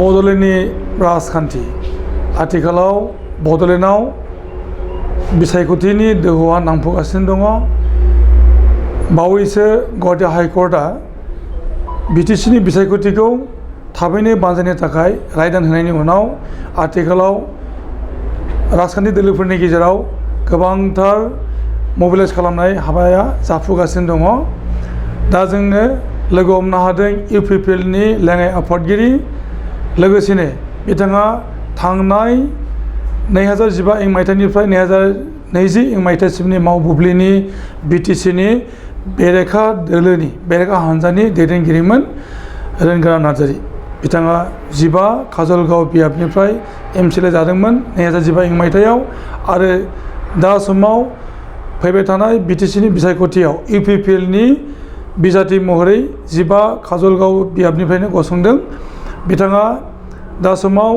बड'लेण्डनि राजखान्थि आथिखालाव बड'लेण्डआव बिसायख'थिनि दोहौआ नांफुगासिनो दङ। बावैसो गुवाहाटी हाइकर्टआ बिटिसिनि बिसायख'थिखौ थाबैनो बानजायनो थाखाय रायदान होनायनि उनाव आथिखालाव राजखान्थि दोलोफोरनि गेजेराव गोबांथार मोबिलाइज खालामनाय हाबाया जाफुगासिनो दङ। दा जोंनो लोगो हमनो हादों इउपिपिएलनि लेङाइ आफादगिरि लोगोसेनो बिथाङा थांनाय 2015 मायथाइनिफ्राय 2020 मायथाइसिमनि मावबुब्लिनि बिटिसिनि बेरेखा दोलोनि बेरेखा हान्जानि दैदेनगिरिमोन रोनगोरा नार्जारी। बिथाङा 15 काजलगाव बियाबनिफ्राय एमसिएलए जादोंमोन 2015 मायथाइयाव आरो दा समाव फैबाय थानाय बिटिसिनि बिसायख'थियाव इउपिपिएलनि बिजाथि महरै 15 काजलगाव बियाबनिफ्रायनो गसंदों। बिथाङा दा समाव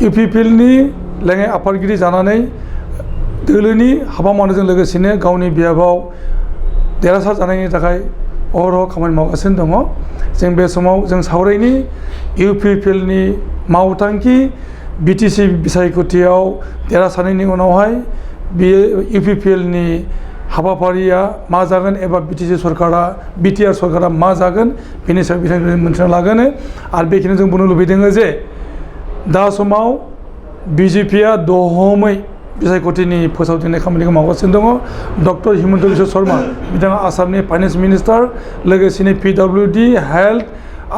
इउपिपिएलनि लेङाइ आफादगिरि जानानै दोलोनि हाबा मावनायजों लोगोसेनो गावनि बियाबाव देरहासार जानायनि थाखाय अहरह खामानि मावगासिनो दङ। जों बे समाव जों सावरायनि इउपिपिएलनि मावथांखि बिटिसि बिसायख'थियाव देरहासारनायनि उनावहाय बियो इउपिपिएलनि हाबाफारिया मा जागोन एबा बिटिसि सरकारा बिटिआर सरकारा मा जागोन बेनि सायाव बिथांजों मोनथिना लागोन। आरो बेखिनियाव जों बुंनो लुबैदों जे दा समाव बिजेपिआ दहमै बिसायख'थिनि फोसावदिंनाय खामानिखौ मावगासिनो दङ। डक्टर हिमन्त बिश्व शर्मा बिथाङा आसामनि फाइनेन्स मिनिस्टार लोगोसेनो पिडब्लिउडि हेल्थ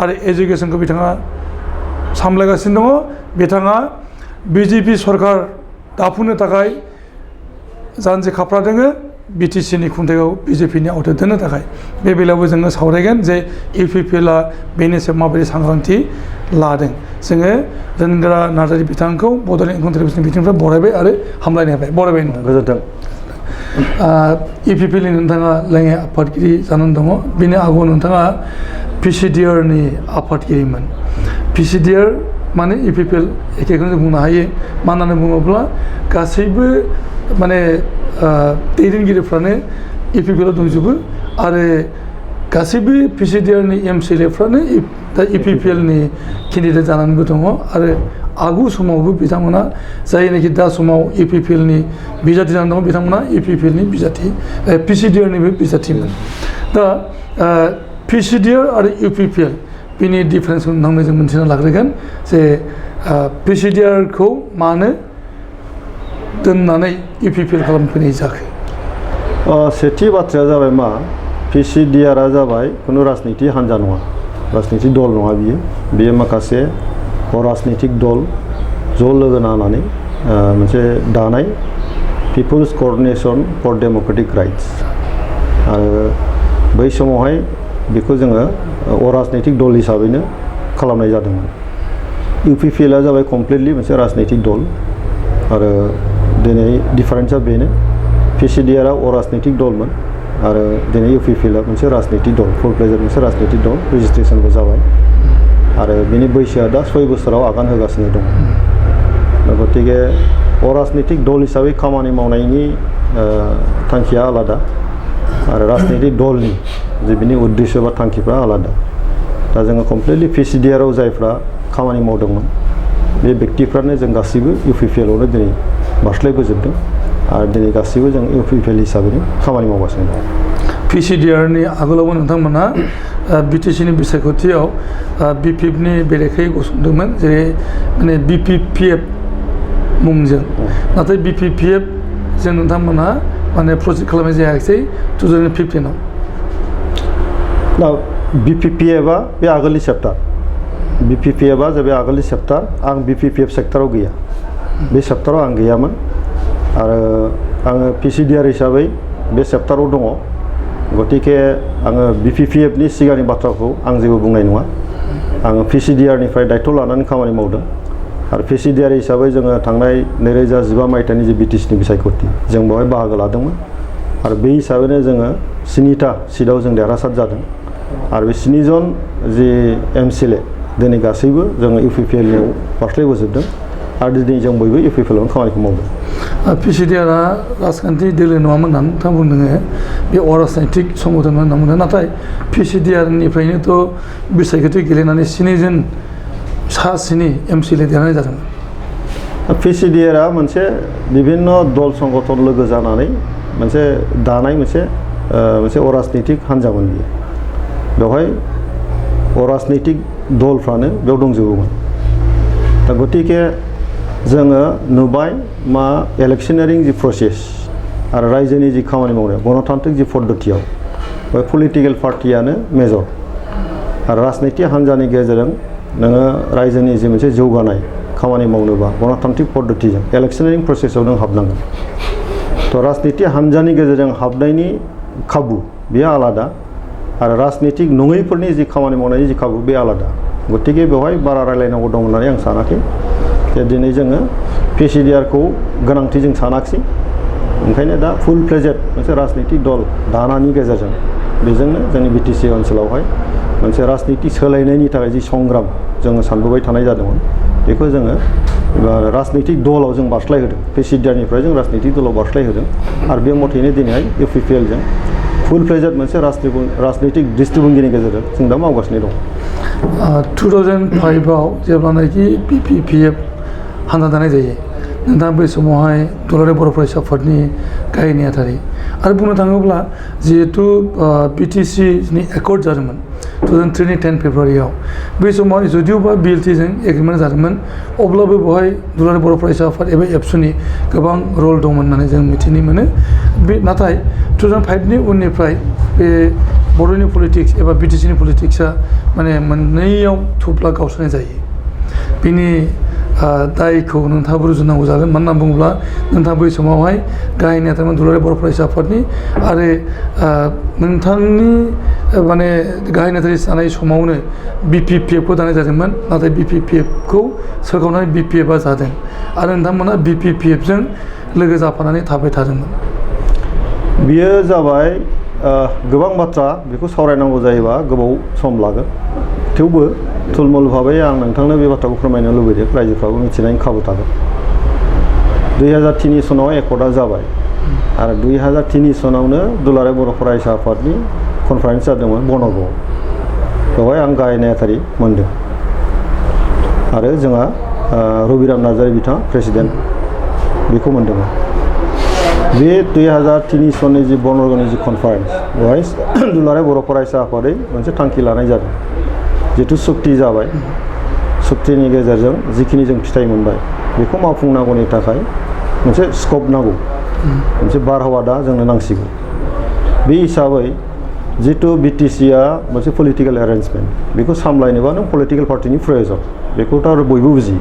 आरो एजुकेसनखौ बिथाङा सामलायगासिनो दङ। बिथाङा बिजेपि सरकार दाफुंनो थाखाय जानजि खाफ्रादों बिटिसिनि खुंथायखौ बिजेपिनि आवथायाव दोननो थाखाय। बे बेलायावबो जोङो सावरायगोन जे इउपिपिएलआ बेनि सायाव माबायदि सांग्रांथि लादों। जोङो रोनगोरा नार्जारी बिथांखौ बड'लेण्ड इंखं टेलिभिजननि बिथिंनिफ्राय बरायबाय आरो हामलायनाय होबाय। बरायबाय नोंथां। गोजोन्थों। इउपिपिएलनि नोंथाङा लेङाइ आफादगिरि जानानै दङ। बेनि आगोलाव नोंथाङा पिसिडिआरनि आफादगिरिमोन। पिसिडिआर माने इउपिपिएल एखेखौनो जों बुंनो हायो। मा होननानै बुङोब्ला गासैबो माने दैदेनगिरिफ्रानो इउपिपिएलआव दंजोबो आरो गासैबो पिसिडिआरनि एमसिएलएफ्रानो दा इउपिपिएलनि केन्डिडेट जानानैबो दङ आरो आगु समावबो बिथांमोना जायनाखि दा समाव इउपिपिएलनि बिजाथि जानानै दङ बिथांमोना इउपिपिएलनि बिजाथि पिसिडिआरनिबो बिजाथिमोन। दा पिसिडिआर आरो इउपिपिएल बेनि डिफारेन्सखौ नोंथांनो जों मिन्थिना लाग्रोगोन जे पिसिडिआरखौ मानो दोननानै इउपिपिएल खालामफैनाय जाखो। सेथि बाथ्राया जाबाय मा पिसिडिआरआ जाबाय खुनु राजनिति हान्जा नङा, राजनिति दल नङा। बियो माखासे अराजनितिक दल ज' लोगो नांनानै मोनसे दानाय पिपुल्स क'अर्डिनेशन फर डेम'क्रेटिक राइट्स। आरो बै समावहाय बेखौ जोङो अराजनितिक दल हिसाबैनो खालामनाय जादोंमोन। इउपिपिएलआ जाबाय कमप्लिटलि मोनसे राजनितिक दल आरो दिनै डिफारेन्सआ बेनो पिसिडिआरआ अराजनितिक दलमोन आरो दिनै इउपिपिएलआ मोनसे राजनितिक दल फुल प्लेजार मोनसे राजनितिक दल रेजिस्ट्रेसनबो जाबाय आरो बेनि बैसोआ दा 6 बोसोराव आगान होगासिनो दं। गतिके अराजनितिक दल हिसाबै खामानि मावनायनि थांखिया आलादा आरो राजनितिक दलनि जे बिनि उद्देश्य बा थांखिफ्रा आलादा। दा जोङो कमप्लिटलि पिसिडिआरआव जायफ्रा खामानि मावदोंमोन बे व्यक्तिफ्रानो जों गासैबो इउपिपिएलआवनो दिनै बारस्लायबोजोबदों आरो दिनै गासैबो जों इउपिपिएल हिसाबैनो खामानि मावगासिनो दं। पिसिडिआरनि आगोलावबो नोंथांमोना बिटिसिनि बिसायख'थियाव बिपिएफनि बेरेखायै गसंदोंमोन जेरै माने बिपिपिएफ मुंजों। नाथाय बिपिपिएफ जों नोंथांमोनहा माने प्रजेक्ट खालामनाय जायाखिसै 2015आव। दा बिपिपिएफआ बे आगोलनि चेप्टार। बिपिपिएफआ जाबाय आगोलनि चेप्टार। आं बिपिपिएफ सेक्टराव गैया, बे चेप्टाराव आं गैयामोन आरो आङो पिसिडिआर हिसाबै बे चेप्टाराव दङ। गतिके आङो बिपिपिएफनि सिगांनि बाथ्राखौ आं जेबो बुंनाय नङा। आङो पिसिडिआरनिफ्राय दायथ' लानानै खामानि मावदों आरो पिसिडिआर हिसाबै जोङो थांनाय 2015 मायथाइनि जे बिटिसिनि बिसायख'थि जों बेवहाय बाहागो लादोंमोन आरो बे हिसाबैनो जोङो 7टा सिटआव जों देरहासार जादों आरो बे 7 जन जे एमसिएलए दिनै गासैबो जोङो इउपिपिएलनियाव बारस्लायबोजोबदों आरो दिनै जों बयबो इउपिपिएलआवनो खामानिखौ मावदों। पिसिडिआरआ राजखान्थि दोलो नङामोन होननानै नोंथां बुंदों बे अराजनैतिक संगठन होनना बुंदों। नाथाय पिसिडिआरनिफ्रायनोथ' बिसायख'थि गेलेनानै 7 जन सासिनि एमसिएलए देरहानाय जादोंमोन पिसिडिआरआ मोनसे बिभिन्न दल संगठन लोगो जानानै मोनसे दानाय मोनसे अराजनैतिक हान्जामोन बियो बेवहाय अराजनैतिक दलफ्रानो बेयाव दंजोबोमोन दा गतिके जोङो नुबाय मा इलेक्शनारिं जि प्रसेस आरो रायजोनि जि खामानि मावनाय गणतान्त्रिक जि पद्धतियाव बे पलिटिकेल पार्टियानो मेजर आरो राजनिति हान्जानि गेजेरजों नोङो रायजोनि जि मोनसे जौगानाय खामानि मावनोबा गणतान्त्रिक पद्धतिजों इलेक्शनारिं प्रसेसआव नों हाबनांगोन थ' राजनिति हान्जानि गेजेरजों हाबनायनि खाबु बेयो आलादा आरो राजनितिक नङैफोरनि जि खामानि मावनायनि जि खाबु बे आलादा गतिके बेवहाय बारा रायलायनांगौ दं होननानै आं सानाखै जे दिनै जोङो पिसिडिआरखौ गोनांथि जों सानाखिसै ओंखायनो दा फुल फ्लेजेड मोनसे राजनितिक दल दानायनि गेजेरजों बेजोंनो जोंनि बिटिसि ओनसोलावहाय मोनसे राजनिति सोलायनायनि थाखाय जि संग्राम जोङो सानबोबाय थानाय जादोंमोन बेखौ जोङो राजनितिक दलाव जों बारस्लायहोदों पिसिडिआरनिफ्राय जों राजनितिक दलाव बारस्लायहोदों आरो बे मथेनो दिनैहाय इउपिपिएलजों फुल फ्लेजेड मोनसे राजनितिक दृष्टिभंगिनि गेजेरजों जों दा मावगासिनो दं 2005 आव जेब्लानाखि बिपिपिएफ हान्जा दानाय जायो नोंथाङा बै समावहाय दुलाराय बर' फरायसा आफादनि गाहाय नेहाथारि आरो बुंनो थाङोब्ला जिहेतु बिटिसिनि एकर्ड जादोंमोन 2003 नि 10 फेब्रुवारियाव बै समाव जदिउबा बिएलटिजों एग्रिमेन्ट जादोंमोन अब्लाबो बेवहाय दुलाराय बर' फरायसा आफाद एबा एबसुनि गोबां रल दंमोन होननानै जों मिथिनो मोनो बे नाथाय 2005 नि उननिफ्राय बे बर'नि पलिटिक्स एबा बिटिसिनि पलिटिक्सआ माने मोननैयाव थुब्ला गावस्रानाय जायो बिनि दायखौ नोंथाङाबो रुजुनांगौ जागोन मानो होनना बुङोब्ला नोंथाङा बै समावहाय गाहाय नेहाथारिमोन दुलाराय बर' फरायसा आफादनि आरो नोंथांनि माने गाहाय नेहाथारि जानाय समावनो बिपिपिएफखौ दानाय जादोंमोन नाथाय बिपिपिएफखौ सोरखावनानै बिपिएफआ जादों आरो नोंथांमोना बिपिपिएफजों लोगो जाफानानै थाबाय थादोंमोन बियो जाबाय गोबां बाथ्रा बेखौ सावरायनांगौ जायोबा गोबाव सम लागोन थेवबो थुलमुल भाबै आं नोंथांनो बे बाथ्राखौ फोरमायनो लुबैदों रायजोफ्राबो मिथिनायनि खाबु थागोन 2003 सनाव एकर्डआ जाबाय आरो 2003 सनावनो दुलाराय बर' फरायसा आफादनि कनफारेन्स जादोंमोन बन'गावआव बेवहाय आं गाहाय नेहाथारि मोनदों आरो जोंहा रबिराम नार्जारि बिथाङा प्रेसिडेन्ट बेखौ मोनदोंमोन बे 2003 सननि जि बन'गावनि जि कनफारेन्स बेवहाय दुलाराय बर' फरायसा आफादै मोनसे थांखि लानाय जादों जिथु सुक्ति जाबाय सुक्तिनि गेजेरजों जिखिनि जों फिथाइ मोनबाय बेखौ मावफुंनांगौनि थाखाय मोनसे स्कप नांगौ मोनसे बारहावा दा जोंनो नांसिगौ बे हिसाबै जितु बिटिसिआ मोनसे पलिटिकेल एरेन्जमेन्ट बेखौ सामलायनोबा नों पलिटिकेल पार्टिनि प्रयोजन बेखौथ' आरो बयबो बुजियो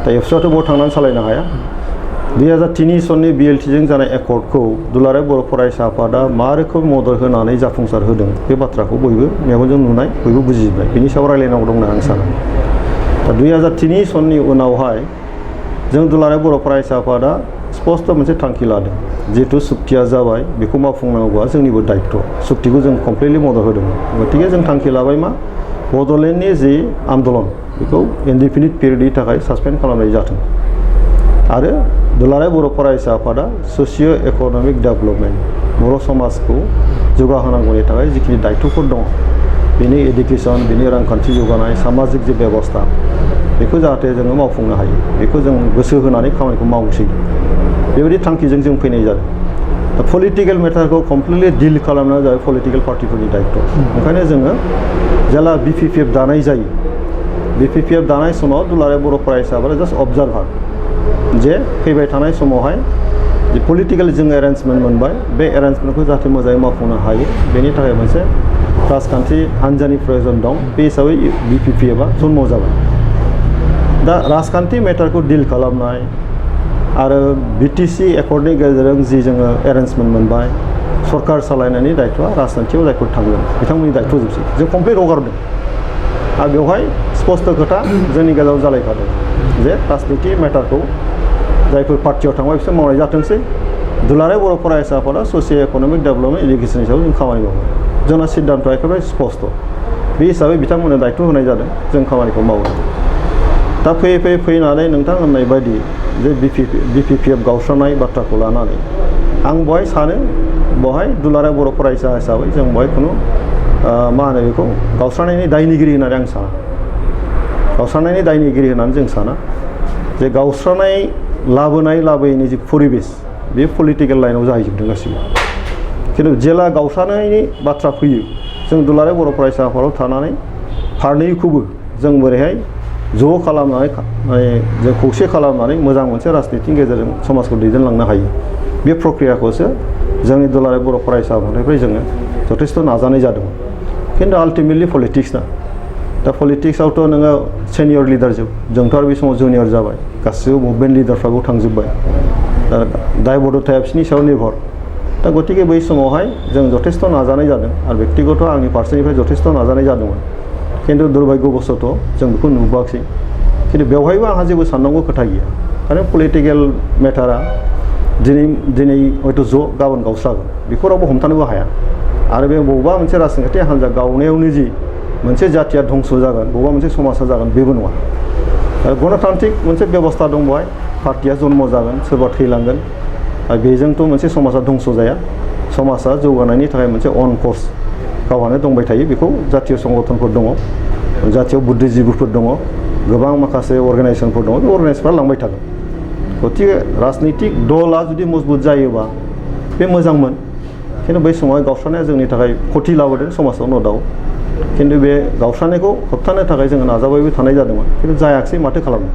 दा एबसुआथ' बेयाव थांनानै सालायनो हाया 2003 सननि बिएलटिजों जानाय एकर्डखौ दुलाराय बर' फरायसा आफादा मा रोखोम मदद होनानै जाफुंसार होदों बे बाथ्राखौ बयबो मेगनजों नुनाय बयबो बुजिबाय बेनि सायाव रायलायनांगौ दं होनना आं सानो दा 2003 सननि उनावहाय जों दुलाराय बर' फरायसा आफादा स्पष्ट मोनसे थांखि लादों जिहेतु सुक्तिया जाबाय बेखौ मावफुंनांगौआ जोंनिबो दायित्व सुक्तिखौ जों कमप्लिटलि मदद होदोंमोन गतिके जों थांखि लाबाय मा बड'लेण्डनि जि आन्दलन बेखौ इनडिफिनिट पिरियडनि थाखाय सासपेन्ड खालामनाय जाथों आरो दुलाराय बर' फरायसा आफादा ससिय' इक'नमिक डेभेलपमेन्ट बर' समाजखौ जौगाहोनांगौनि थाखाय जिखिनि दायित्वफोर दङ बेनि एडुकेसन बेनि रांखान्थि जौगानाय सामाजिक जि बेबस्था बेखौ जाहाथे जोङो मावफुंनो हायो बेखौ जों गोसो होनानै खामानिखौ मावसै बेबायदि थांखिजों जों फैनाय जादों दा पलिटिकेल मेटारखौ कमप्लिटलि डिल खालामनाया जाबाय पलिटिकेल पार्टिफोरनि दायित्व ओंखायनो जोङो जेला बिपिपिएफ दानाय जायो बिपिपिएफ दानाय समाव दुलाराय बर' फरायसा आफादा जास्ट अबजार्भार जे फैबाय थानाय समावहाय जे पलिटिकेल जों एरेन्जमेन्ट मोनबाय बे एरेन्जमेन्टखौ जाहाथे मोजाङै मावफुंनो हायो बेनि थाखाय मोनसे राजखान्थि हान्जानि प्रयोजन दं बे हिसाबै बिपिपिएफआ जन्म जाबाय दा राजखान्थि मेटारखौ डिल खालामनाय आरो बिटिसि एकर्डनि गेजेरजों जि जोङो एरेन्जमेन्ट मोनबाय सरकार सालायनायनि दायित्वआ राजखान्थियाव जायफोर थांगोन बिथांमोननि दायित्व जोबसै जों कमप्लिट हगारदों आरो बेवहाय स्पष्ट खोथा जोंनि गेजेराव जालायखादों जे राजनिति मेटारखौ जायफोर पार्टियाव थांबाय बिसोर मावनाय जाथोंसै दुलाराय बर' फरायसा आफादा ससिय' इक'नमिक डेभेलपमेन्ट इडुकेसननि सायाव जों खामानि मावो जोंना सिद्धान्तआ एखेबारे स्पष्ट बे हिसाबै बिथांमोननो दायित्व होनाय जादों जों खामानिखौ मावो दा फैयै फैनानै नोंथां होननाय बायदि जे बिपिपिएफ गावस्रानाय बाथ्राखौ लानानै आं बहाय सानो बहाय दुलाराय बर' फरायसा हिसाबै जों बहाय खुनु मा होनो बेखौ गावस्रानायनि दायनिगिरि होननानै आं साना गावस्रानायनि दायनिगिरि होननानै जों साना जे गावस्रानाय लाबोयैनि जि परिबेस बे पलिटिकेल लाइनाव जाहैजोबदों गासिबो खिन्थु जेला गावस्रानायनि बाथ्रा फैयो जों दुलाराय बर' फरायसा आफादाव थानानै फारनैखौबो जों बोरैहाय ज' खालामनानै जों खौसे खालामनानै मोजां मोनसे राजनितिनि गेजेरजों समाजखौ दैदेनलांनो हायो बे प्रक्रियाखौसो जोंनि दुलाराय बर' फरायसा आफादनिफ्राय जोङो जथेस्थ' नाजानाय जादों खिन्थु आल्टिमेटलि पलिटिक्स ना दा पलिटिक्सआवथ' नोङो सेनियर लिडार जोंथ' आरो बे समाव जुनियर जाबाय गासिबो मुभमेन्ट लिडारफ्राबो थांजोब्बाय दा दायबद्धताया बिसोरनि सायाव निर्भर दा गतिके बै समावहाय जों जथेस्थ' नाजानाय जादों आरो बेक्तिगत आंनि फारसेनिफ्राय जथेस्थ' नाजानाय जादोंमोन खिन्थु दुर्भाग्यबशत' जों बेखौ नुबोआखै खिन्थु बेवहायबो आंहा जेबो साननांगौ खोथा गैया खारन पलिटिकेल मेटारा दिनै हयथ' ज' गाबोन गावस्रागोन बेखौ रावबो हमथानोबो हाया आरो बे बबेबा मोनसे राजखान्थि हान्जा गावनायावनो जि मोनसे जाथिया धंस जागोन बबेबा मोनसे समाजा जागोन बेबो नङा गणतान्त्रिक मोनसे बेबस्था दं बेवहाय पार्टिया जन्म जागोन सोरबा थैलांगोन आरो बेजोंथ' मोनसे समाजा धंस जाया समाजा जौगानायनि थाखाय मोनसे अन कर्स गावहानो दंबाय थायो बेखौ जातीय संगठनफोर दङ जातीय बुद्धिजीबीफोर दङ गोबां माखासे अर्गानाइजेसनफोर दङ बे अर्गानाइजेसनफ्रा लांबाय थागोन गतिके राजनैतिक दला जुदि मजबुत जायोबा बे मोजांमोन खिन्थु बै समाव गावस्रानाया जोंनि थाखाय खथि लाबोदों समाजाव न' दाउट खिन्थु बे गावस्रानायखौ होबथानो थाखाय जोङो नाजाबायबो थानाय जादोंमोन खिन्थु जायाखिसै माथो खालामनो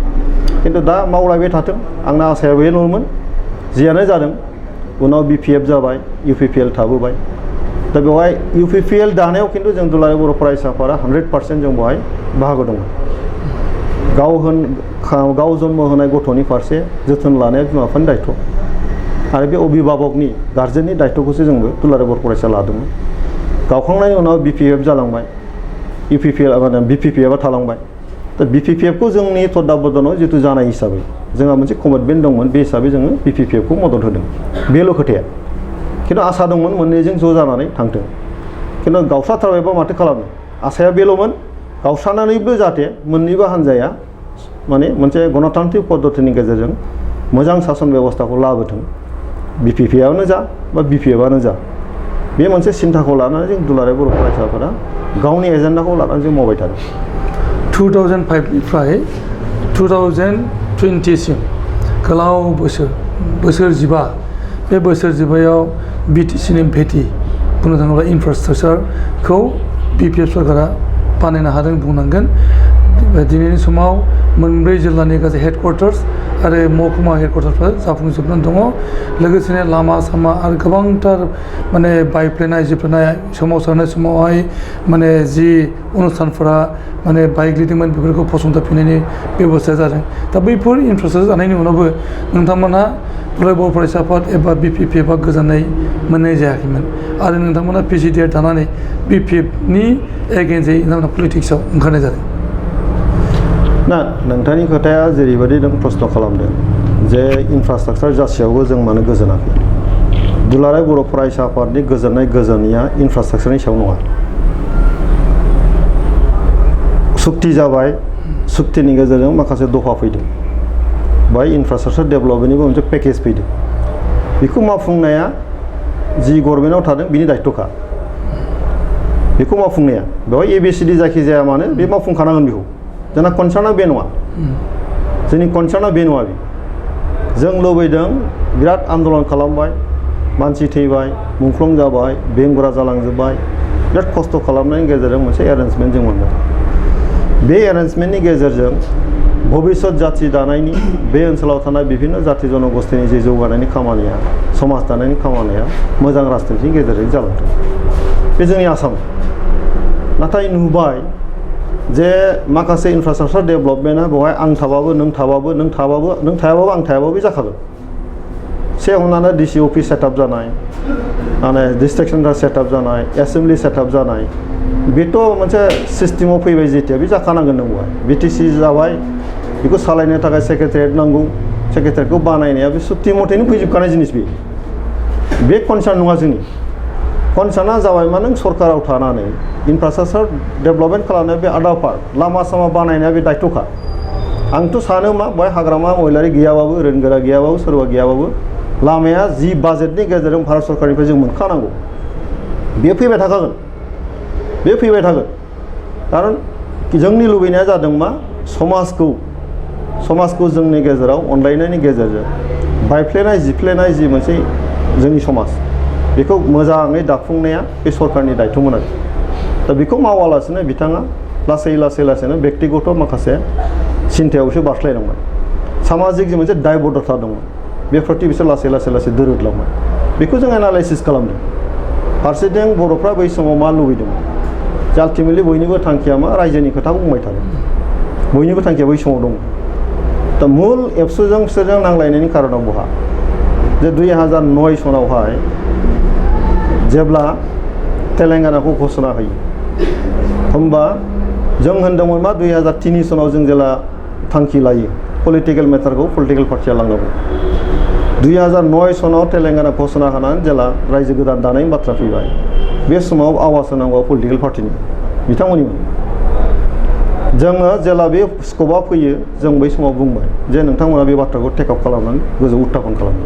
खिन्थु दा मावलायबाय थाथों आंना आसाया बेल'मोन जियानो जादों उनाव BPF जाबाय UPPL थाबोबाय दा बेवहाय UPPL दानायाव खिन्थु जों दुलाराय बर' फरायसा आफादा 100% जों बेवहाय बाहागो दंमोन गाव जन्म होनाय गथ'नि फारसे जोथोन लानाया बिमा बिफानि दायथ' आरो बे अभिभाबकनि गार्जेननि दायथ'खौसो जोंबो दुलाराय बर' फरायसा लादोंमोन गावखांनायनि उनाव BPF जालांबाय BPPF थालांबाय दा BPPF खौ जोंनि तदाबधानाव जितु जानाय हिसाबै जोंहा मोनसे कमिटमेन्ट दंमोन बे हिसाबै जोङो BPPF खौ मदद होदों बेल' खोथाया खिन्थु आसा दंमोन मोननैजों ज' जानानै थांथों खिन्थु गावस्राथारबायबा माथो खालामनो आसाया बेल'मोन गावस्रानानैबो जाहाथे मोननैबो हान्जाया माने मोनसे गणतान्त्रिक पद्धतिनि गेजेरजों मोजां सासन बेबस्थाखौ लाबोथों BPPआनो जा बा BPFआनो जा बे मोनसे सिन्थाखौ लानानै जों दुलाराय बर' फरायसाफोरा गावनि एजेन्डाखौ लानानै जों मावबाय थादों 2005निफ्राय 2020 सिम गोलाव बोसोर 15 बे बोसोर 15याव BTCनि भेटि बुंनो थाङोब्ला इनफ्रास्ट्राक्चारखौ BPF सरकारा बानायनो हादों बुंनांगोन दिनैनि समाव मोनब्रै जिल्लानि गासै हेडक्वार्टार्स आरो महकुमा हेडक्वार्टार्सफ्रा जाफुंजोबनानै दङ लोगोसेनो लामा सामा आरो गोबांथार माने बायफ्लेनाय जिफ्लेनाय सोमावसारनाय समावहाय माने जि अनुस्थानफोरा माने बायग्लिदोंमोन बेफोरखौ फसंथाफिननायनि बेबस्था जादों दा बैफोर इनफ्रास्ट्राक्चार जानायनि उनावबो नोंथांमोनहा दुलाराय बर' फरायसा आफाद एबा BPPFआ गोजोननाय मोननाय जायाखैमोन आरो नोंथांमोना PCDR दानानै BPFनि एगेन्स्टै नोंथांमोना पलिटिक्सआव ओंखारनाय जादों ना नोंथांनि खोथाया जेरैबायदि नों प्रश्न खालामदों जे इनफ्रास्ट्राक्चार जासेयावबो जों मानो गोजोनाखै दुलाराय बर' फरायसा आफादनि गोजोननाया इनफ्रास्ट्राक्चारनि सायाव नङा सुक्ति जाबाय सुक्तिनि गेजेरजों माखासे दफा फैदों बाय इनफ्रास्ट्राक्चार डेभेलपमेन्टनिबो मोनसे पेकेज फैदों बेखौ मावफुंनाया जि गभर्नमेन्टआव थादों बिनि दायथ'खा बेखौ मावफुंनाया बेवहाय ABCD जायखि जाया मानो बे मावफुंखानांगोन बेखौ जोंना कनसार्नआ बे नङा जोंनि कनसार्नआ बे नङा जों लुबैदों बिराद आन्दलन खालामबाय मानसि थैबाय मुंख्लं जाबाय बेंगुरा जालांजोब्बाय बिराद खस्थ' खालामनायनि गेजेरजों मोनसे एरेन्जमेन्ट जों मोनबाय बे एरेन्जमेन्टनि गेजेरजों भबिष्यत जाथि दानायनि बे ओनसोलाव थानाय बिभिन्न जाथि जनगोष्ठीनि जे जौगानायनि खामानिया समाज दानायनि खामानिया मोजां राजनितिनि गेजेरजों जालांथों बे जोंनि आसाम नाथाय नुबाय जे माखासे इनफ्रास्ट्राक्चार डेभेलपमेन्टआ बेवहाय आं थाबाबो नों थायाबाबो आं थायाबाबो जाखागोन से हमनानै DC अफिस सेटआप जानाय माने डिस्ट्रिक्ट सेन्टार सेटआप जानाय एसेम्बलि सेटआप जानाय बेथ' मोनसे सिस्टेमाव फैबाय जेथिया बे जाखानांगोन नों बेवहाय BTC जाबाय बेखौ सालायनो थाखाय सेक्रेटारियेट नांगौ सेक्रेटारियेटखौ बानायनाया बे सुक्ति मथेनो फैजोबखानाय जिनिस बे कनसार्न नङा जोंनि कनसार्नआ जाबाय मा नों सरकाराव थानानै इनफ्रास्ट्राक्चार डेभेलपमेन्ट खालामनाया बे आदार पार्ट लामा सामा बानायनाया बे दायथ'खा आंथ' सानो मा बेवहाय हाग्रामा महिलारि गैयाबाबो रोंगोरा गैयाबाबो सोरबा गैयाबाबो लामाया जि बाजेटनि गेजेरजों भारत सरकारनिफ्राय जों मोनखानांगौ बे फैबाय थाखागोन कारन जोंनि लुबैनाया जादों मा समाजखौ जोंनि गेजेराव अनलायनायनि गेजेरजों बायफ्लेनाय जिफ्लेनाय जि मोनसे जोंनि समाज बेखौ मोजाङै दाफुंनाया बे सरकारनि दायथ'मोन आरो दा बेखौ मावालासिनो बिथाङा लासैनो बेक्तिगत माखासे सिन्थायावसो बारस्लायलांबाय सामाजिक जि मोनसे दायबद्धता दंमोन बेफोरथि बिसोर लासै दोरोदलांबाय बेखौ जों एनालाइसिस खालामदों फारसेथिं बर'फ्रा बै समाव मा लुबैदोंमोन जे आल्टिमेटलि बयनिबो थांखिया मा रायजोनि खोथाखौ बुंबाय थादों बयनिबो थांखिया बै समाव दं दा मुल एबसुजों बिसोरजों नांलायनायनि कारनाव बहा जे 2009 सनावहाय जेब्ला तेलेंगानाखौ घोषणा होयो होमबा जों होनदोंमोन मा 2003 सनाव जों जेला थांखि लायो पलिटिकेल मेटारखौ पलिटिकेल पार्टिया लांनांगौ 2009 सनाव तेलेंगाना घोषणा होनानै जेला रायजो गोदान दानायनि बाथ्रा फैबाय बे समाव आवाज होनांगौ पलिटिकेल पार्टिनि बिथांमोननिमोन जोङो जेला बे स्कपआ फैयो जों बै समाव बुंबाय जे नोंथांमोना बे बाथ्राखौ टेकआप खालामनानै गोजौ उत्थापन खालामो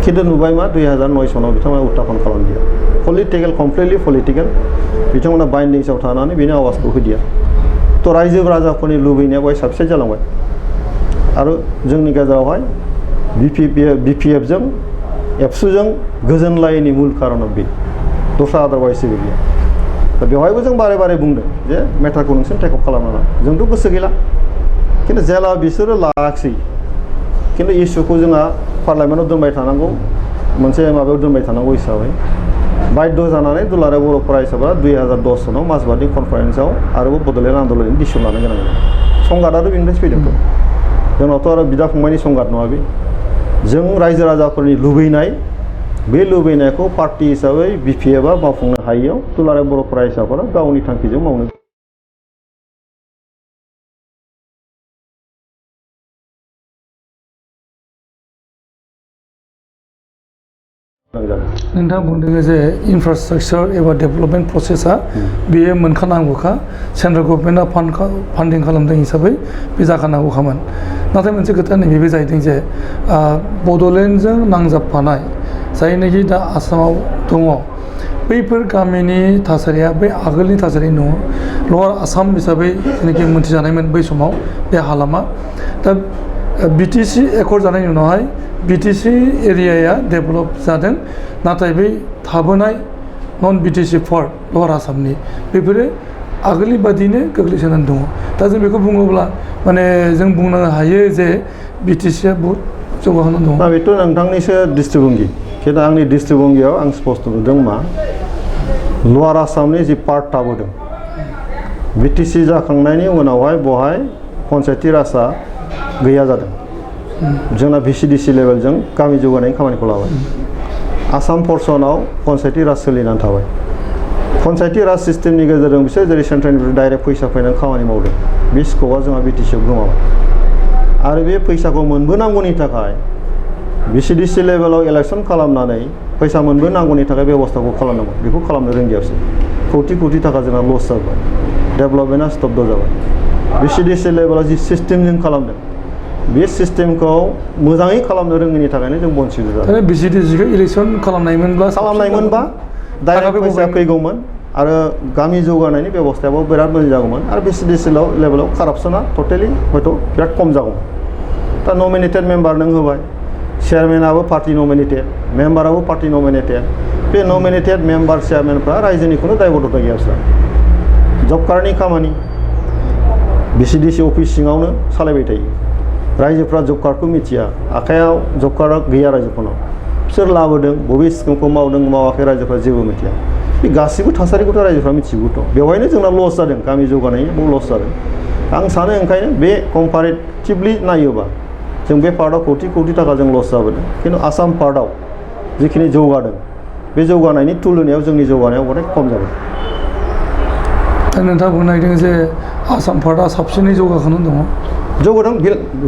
खिन्थु नुबाय मा 2009 सनाव बिथांमोना उत्थापन खालामदिया पलिटिकेल कमप्लिटलि पलिटिकेल बिथांमोना बाइन्डिंसआव थानानै बेनि आवाजखौ होदिया थ' रायजो राजाफोरनि लुबैनाया बेवहाय साबसिन जालांबाय आरो जोंनि गेजेरावहाय बिपिएफजों एबसुजों गोजोनलायैनि मुल कारना बे दस्रा आदारवाइस जेबो गैया दा बेवहायबो जों बारे बुंदों जे मेटारखौ नोंसोर टेकआप खालामनाङा जोंथ' गोसो गैला खिन्थु जेला बिसोरो लायाखिसै खिन्थु इस्युखौ जोंहा पार्लियामेन्टआव दोनबाय थानांगौ मोनसे माबायाव दोनबाय थानांगौ हिसाबै बाध्य जानानै दुलाराय बर' फरायसाफोरा 2010 सनाव माजबाटनि कनफारेन्सआव आरोबाव बड'लेण्ड आन्दलननि डिसिसन लानो गोनां जादों संघातआथ' बेनिफ्रायसो फैदोंथ' जोंनावथ' आरो बिदा फंबायनि संघात नङा बे जों रायजो राजाफोरनि लुबैनाय बे लुबैनायखौ पार्टि हिसाबै बिपिएफआ मावफुंनो हायैयाव दुलाराय बर' फरायसाफोरा गावनि थांखिजों मावनो नोंथाङा बुंदों जे इनफ्रास्ट्राक्चार एबा डेभेलपमेन्ट प्रसेसा बेयो मोनखानांगौखा सेन्ट्रेल गभर्नमेन्टआ फान्डिं खालामदों हिसाबै बे जाखानांगौखामोन नाथाय मोनसे खोथा नैबे जाहैदों जे बड'लेण्डजों नांजाबफानाय जायनाखि दा आसामाव दङ बैफोर गामिनि थासारिया बै आगोलनि थासारि नङा लवार आसाम हिसाबै जेनाखि मोनथिजानायमोन बै समाव बे हालामा दा बिटिसि एकर्ड जानायनि उनावहाय बिटिसि एरियाया डेभेलप जादों नाथाय बै थाबोनाय नन बिटिसि पार्ट लवार आसामनि बेफोरो आगोलनि बादिनो गोग्लैसोनानै दङ दा जों बेखौ बुङोब्ला माने जों बुंनो हायो जे बिटिसिया बहुत जौगाखांनानै दङ दा बेथ' नोंथांनिसो दृष्टिभंगि खिन्थु आंनि दृष्टिभंगियाव आं स्पष्ट नुदों मा लवार आसामनि जि पार्ट थाबोदों बिटिसि जाखांनायनि उनावहाय बहाय पन्सायती राजआ गैया जादों जोंना भिसिडिसि लेभेलजों गामि जौगानायनि खामानिखौ लाबाय आसाम पर्सनाव पन्सायती राज सोलिनानै थाबाय पन्सायती राज सिस्टेमनि गेजेरजों बिसोर जेरै सेन्ट्रेलनिफ्राय डाइरेक्ट फैसा फैनानै खामानि मावदों बे स्कपआ जोंहा बिटिसिआव गोमाबाय आरो बे फैसाखौ मोनबोनांगौनि थाखाय भिसिडिसि लेभेलाव इलेक्सन खालामनानै फैसा मोनबोनांगौनि थाखाय बेबस्थाखौ खालामनांगौ बेखौ खालामनो रोंदियासै कौटि थाखा जोंहा लस जाबाय डेभेलपमेन्टआ स्टप जाबाय भिसिडिसि लेभेलाव जि सिस्टेमजों खालामदों बे सिस्टेमखौ मोजाङै खालामनो रोङैनि थाखायनो जों बन्सित जादों भिसिडिसिखौ इलेक्सन खालामनायमोनबा डाइरेक्ट फैसा फैगौमोन आरो गामि जौगानायनि बेबस्थायाबो बिराद मोजां जागौमोन आरो भिसिडिसि लेभेलाव कारापसना टटेलि हयथ' बिराद खम जागौमोन दा नमिनेटेड मेम्बार नों होबाय चेयारमेनाबो पार्टि नमिनेटेड मेम्बाराबो पार्टि नमिनेटेड बे नमिनेटेड मेम्बार चेयारमेनफ्रा रायजोनि खुनु दायबद्धता गैया बिसोर जब कार्डनि खामानि भिसिडिसि अफिस सिङावनो सालायबाय थायो रायजोफ्रा जब कार्डखौ मिथिया आखायाव जब कार्डआ गैया रायजोफोरनाव बिसोर लाबोदों बबे स्किमखौ मावदों मावाखै रायजोफ्रा जेबो मिथिया बे गासिबो थासारिखौथ' रायजोफ्रा मिथिगौथ' बेवहायनो जोंना लस जादों गामि जौगानायनि लस जादों आं सानो ओंखायनो बे कम्पारेटिभलि नायोबा जों बे पार्टआव कौटि थाखा जों लस जाबोदों खिन्थु आसाम पार्टआव जिखिनि जौगादों बे जौगानायनि तुलनायाव जोंनि जौगानायाव अनेक खम जाबाय नोंथाङा बुंनो नागिरदों जे आसाम पार्टआ साबसिनै जौगाखांनानै दङ जौगादों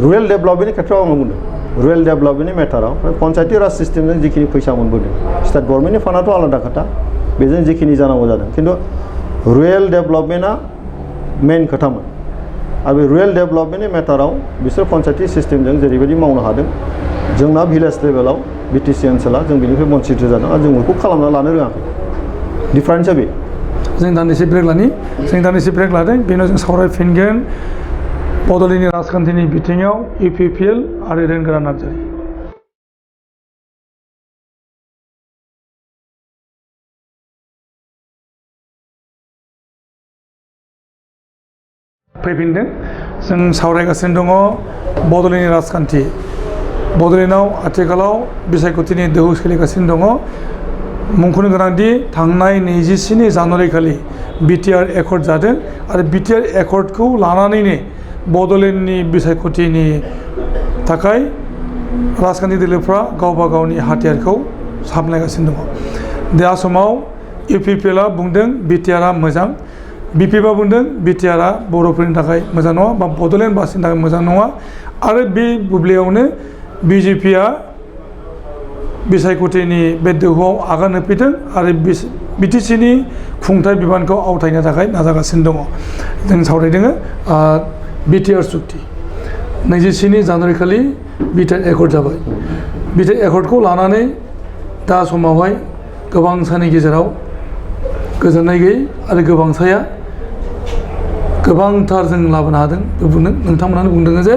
रुरेल डेभेलपमेन्टनि खेथ्रआव आं बुंदों रुरेल डेभेलपमेन्टनि मेटाराव पन्सायती राज सिस्टेमजों जिखिनि फैसा मोनबोदों स्टेट गभर्नमेन्टनि फान्डआथ' आलादा खोथा बेजों जिखिनि जानांगौ जादों खिन्थु रुरेल डेभेलपमेन्टआ मेन खोथामोन आरो बे रुरेल डेभेलपमेन्टनि मेटाराव बिसोर पन्सायती सिस्टेमजों जेरैबायदि मावनो हादों जोंना भिलेज लेभेलाव बिटिसि ओनसोला जों बेनिफ्राय बन्सित जादों आरो जों बेखौ खालामना लानो रोङाखै डिफारेन्सआ बे जों दान्दिसे ब्रेक लादों बेनि उनाव जों सावरायफिनगोन बड'लेण्डनि राजखान्थिनि बिथिङाव UPPL आरो रेंगोरा नार्जारि। फैफिनदों जों सावरायगासिनो दङ बड'लेण्डनि राजखान्थि। बड'लेण्डआव आथिखालाव बिसायख'थिनि दोहौ सोलिगासिनो दङ। मुंख'नो गोनांदि थांनाय 27 जानुवारि खालि BTR एकर्ड जादों आरो BTR एकर्डखौ लानानैनो बड'लेण्डनि बिसायख'थिनि थाखाय राजखान्थि दोलोफ्रा गावबा गावनि हाथियारखौ सामलायगासिनो दङ। दा समाव UPPLआ बुंदों BTRआ मोजां, BPPआ बुंदों BTRआ बर'फोरनि थाखाय मोजां नङा बा बड'लेण्ड बासिनि थाखाय मोजां नङा आरो बे बुब्लियावनो BJPआ बिसायख'थिनि बे दोहौआव आगान होफैदों आरो BTCनि खुंथाय बिबानखौ आवथायनो थाखाय नाजागासिनो दङ। जों सावरायदों BTR सुक्ति 27 जानुवारि खालि BTR एकर्ड जाबाय। BTR एकर्डखौ लानानै दा समावहाय गोबांसानि गेजेराव गोजोननाय गैयै आरो गोबांसाया गोबांथार जों लाबोनो हादों। नोंथांमोनानो बुंदों जे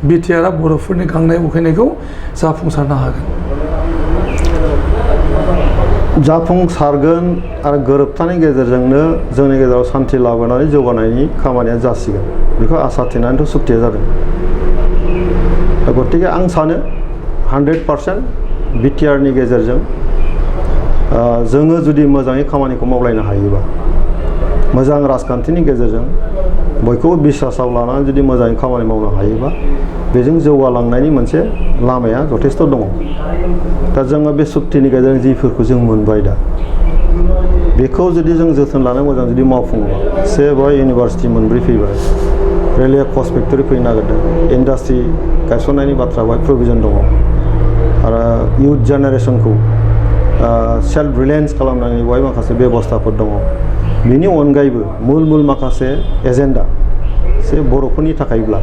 BTRआ बर'फोरनि गांनाय उखैनायखौ जाफुंसारनो हागोन। जाफुंसारगोन आरो गोरोबथानि गेजेरजोंनो जोंनि गेजेराव सान्थि लाबोनानै जौगानायनि खामानिया जासिगोन बेखौ आसा थिनानैथ' सुक्तिया जादों। गतिके आं सानो 100% BTRनि गेजेरजों जोङो जुदि मोजाङै खामानिखौ मावलायनो हायोबा, मोजां राजखान्थिनि गेजेरजों बयखौबो बिसासाव लानानै जुदि मोजाङै खामानि मावनो हायोबा बेजों जौगालांनायनि मोनसे लामाया जथेस्थ' दङ। दा जोङो बे सुक्तिनि गेजेरजों जिफोरखौ जों मोनबाय दा बेखौ जुदि जों जोथोन लानो मोजां जुदि मावफुङोबा बेवहाय इउनिभार्सिटि मोनब्रै फैबाय, रेलवे कच फेक्टरि फैनो नागिरदों, इन्डास्ट्रि गायसननायनि बाथ्रा बेवहाय प्रभिजन दङ आरो इयुथ जेनेरेसनखौ सेल्फ रिलायेन्स खालामनायनि बेवहाय माखासे बेबस्थाफोर दङ। बिनि अनगायैबो मुल माखासे एजेन्डा जे बर'फोरनि थाखायब्ला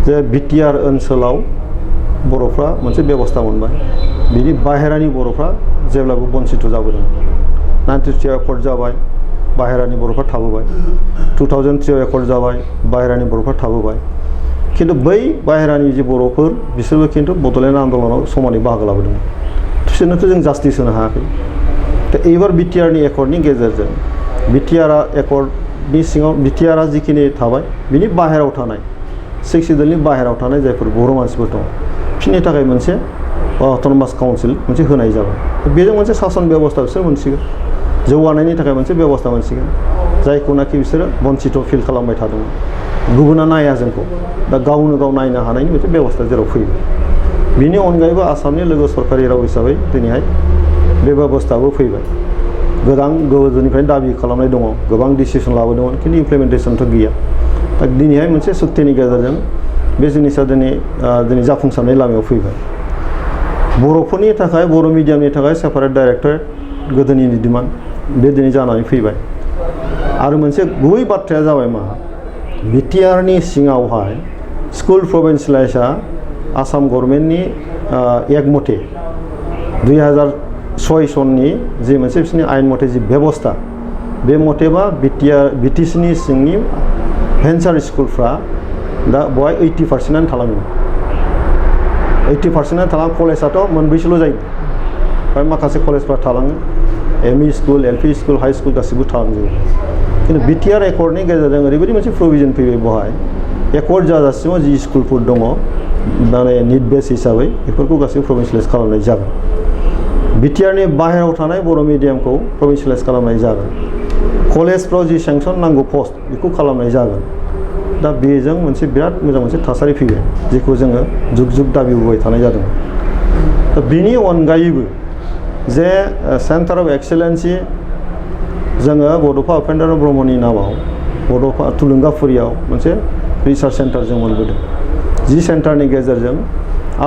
जे BTR ओनसोलाव बर'फ्रा मोनसे बेबस्था मोनबाय, बिनि बाहेरानि बर'फ्रा जेब्लाबो बन्सित जाबोदों। 93 एकर्ड जाबाय, बाहेरानि बर'फ्रा थाबोबाय। 2003 एकर्ड जाबाय, बाहेरानि बर'फ्रा थाबोबाय। खिन्थु बै बाहेरानि जे बर'फोर बिसोरबो खिन्थु बड'लेण्ड आन्दलनाव समानै बाहागो लाबोदों। बिसोरनोथ' जों जास्टिस होनो हायाखै। दा एबार BTRनि एकर्डनि गेजेरजों BTR एकर्डनि सिङाव BTRआ जिखिनि थाबाय बिनि बाहेरायाव थानाय 6 सिडुलनि बाहेरायाव थानाय जायफोर बर' मानसिफोर दं बिसोरनि थाखाय मोनसे अट'नमास काउन्सिल मोनसे होनाय जाबाय। बेजों मोनसे सासन बेबस्था बिसोर मोनसिगोन, जौगानायनि थाखाय मोनसे बेबस्था मोनसिगोन जायखौनाखि बिसोरो बन्सित फिल खालामबाय थादोंमोन। गुबुना नाया जोंखौ, दा गावनो गाव नायनो हानायनि मोनसे बेबस्था जेराव फैबाय। बिनि अनगायैबो आसामनि लोगो सरकारि राव हिसाबै दिनैहाय बे बेबस्थाबो फैबाय। गोदोनिफ्रायनो दाबि खालामनाय दङ, गोबां डिसिसन लाबोदोंमोन खिन्थु इमप्लिमेन्टेसनथ' गैया। दा दिनैहाय मोनसे सुक्तिनि गेजेरजों बे जिनिसा दिनै जाफुंसारनाय लामायाव फैबाय। बर'फोरनि थाखाय बर' मिडियामनि थाखाय सेपारेट डाइरेक्टरेट गोदोनि डिमान्ड बे दिनै जानानै फैबाय। आरो मोनसे गुबै बाथ्राया जाबाय मा, BTRनि सिङावहाय स्कुल प्रभिन्सियेलाइजआ आसाम गभर्नमेन्टनि एक मथे 2006 सननि जि मोनसे बिसोरनि आयेन मथे जि बेबस्था बे मथेबा BTCनि सिंनि भेन्सार स्कुलफ्रा दा बेवहाय 80%आनो थालाङो। 80%आनो थालाङो। कलेजआथ' मोनब्रैसोल' जायो, ओमफ्राय माखासे कलेजफ्रा थालाङो। ME school, LP school, high school गासिबो थालांजोबो। खिन्थु BTR एकर्डनि गेजेरजों ओरैबायदि मोनसे प्रभिजन फैबाय, बेवहाय एकर्ड जाजासिमाव जि स्कुलफोर दङ माने निड बेस हिसाबै बेफोरखौ गासैबो प्रभिन्सियेलाइज खालामनाय जागोन। BTRनि बाहेरायाव थानाय बर' मिडियामखौ प्रभिन्सियेलाइज खालामनाय जागोन। कलेजफ्राव जि सेंसन नांगौ पस्ट बेखौ खालामनाय जागोन। दा बेजों मोनसे बिराद मोजां मोनसे थासारि फैबाय जेखौ जोङो जुग दाबिबोबाय थानाय जादों। दा बिनि अनगायैबो जे सेन्टार अफ एक्सेलेन्सि जोङो बड'फा उपेन्द्र ब्रह्मनि नामाव बड'फा थुलुंगाफुरियाव मोनसे रिसार्च सेन्टार जों मोनबोदों। जि सेन्टारनि गेजेरजों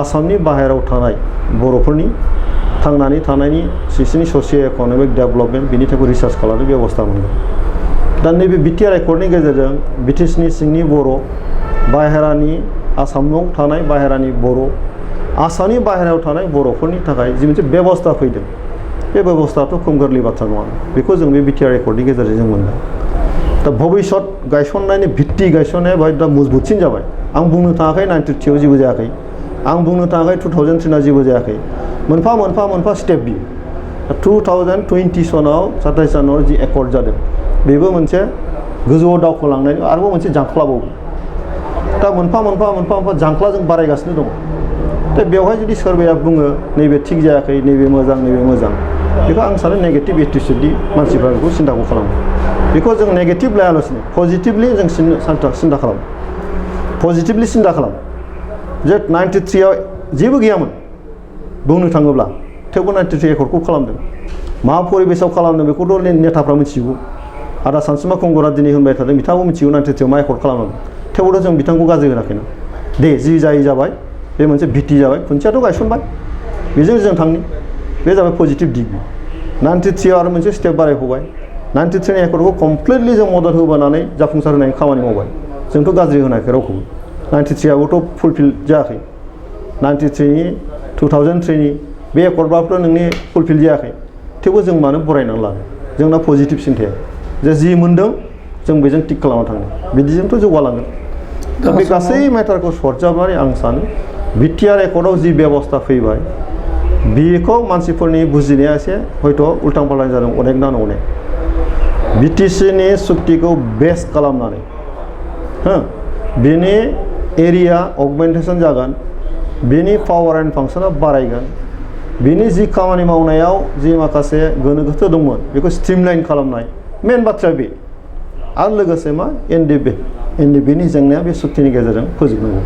आसामनि बाहेरायाव थानाय बर'फोरनि थांनानै थानायनि बिसोरनि ससिय' इक'नमिक डेभेलपमेन्ट बिनि थाखाय रिसार्च खालामनो बेबस्था मोनगोन। दा नैबे BTR एकर्डनि गेजेरजों BTCनि सिंनि बर', बाहेरानि आसामाव थानाय बाहेरानि बर', आसामनि बाहेरायाव थानाय बर'फोरनि थाखाय जि मोनसे बेबस्था फैदों बे बेबस्थायाथ' खम गोरलै बाथ्रा नङा। बेखौ जों बे BTR एकर्डनि गेजेरजों जों मोनदों। दा भबिष्यत गायसननायनि भित्ति गायसननाया बाहाय दा मजबुतसिन जाबाय आं बुंनो थाङाखै 93 आव जेबो जायाखै आं बुंनो थाङाखै 2003 आव जेबो जायाखै मोनफा मोनफा मोनफा स्टेप बियो 2020 सनाव 27 जानुवारि जि एकर्ड जादों बेबो मोनसे गोजौआव दावखोलांनायनि आरोबाव मोनसे जांख्लाबावो दा मोनफा मोनफा मोनफा मोनफा जांख्ला जों बारायगासिनो दं दा बेवहाय जुदि सोरबाया बुङो नैबे थिग जायाखै नैबे मोजां बेखौ आं सानो नेगेटिभ एटिट्युडनि मानसिफ्रा बेखौ सिन्ताखौ खालामो बेखौ जों नेगेटिभ लायालासिनो पजिटिभलि जों सिन्ता खालाम पजिटिभलि सिन्ता खालाम जे 93 आव जेबो गैयामोन बुंनो थाङोब्ला थेवबो 93 एकर्डखौ खालामदों मा परिबेसाव खालामदों बेखौथ' नेताफ्रा मिथिगौ आदा सानसुमा खुंगुरा दिनै होनबाय थादों बिथाङाबो मिथिगौ 93 आव मा एकर्ड खालामनांगौ थेवबो जों बिथांखौ गाज्रि होनाखैना दे जि जाबाय बे मोनसे भित्ति जाबाय खुन्थियाथ' गायसनबाय बेजों जों थांनि बे जाबाय पजिटिभ दिग 93 आव आरो मोनसे स्टेप बारायबावबाय 93 एकर्डखौ कमप्लिटलि जों मदद होबोनानै जाफुंसार होनायनि खामानि मावबाय जोंथ' गाज्रि होनाखै रावखौबो 93 आवबोथ' फुलफिल जायाखै 93 नि 2003 नि बे एकर्डबाबोथ' नोंनि फुलफिल जायाखै थेवबो जों मानो बरायनानै लानो जोंना पजिटिभ सिन्थाया जे जि मोन्दों जों बेजों टिक खालामना थांनो बिदिजोंथ' जौगालांगोन दा बे गासै मेटारखौ सरजाबनानै आं सानो बिटिआर एकर्डआव जि बेबस्था फैबाय बेखौ मानसिफोरनि बुजिनाया एसे हयथ' उल्टां फाल्टां जादों अनेक बिटिसिनि सुक्तिखौ बेस खालामनानै बेनि एरिया अगमेन्टेसन जागोन बेनि पावार एन्ड फांसना बारायगोन बेनि जि खामानि मावनायाव जि माखासे गोनो गोथो दंमोन बेखौ स्ट्रिमलाइन खालामनाय मेन बाथ्राया बे आरो लोगोसे मा एनडिबिनि जेंनाया बे सुक्तिनि गेजेरजों फोजोबनांगौ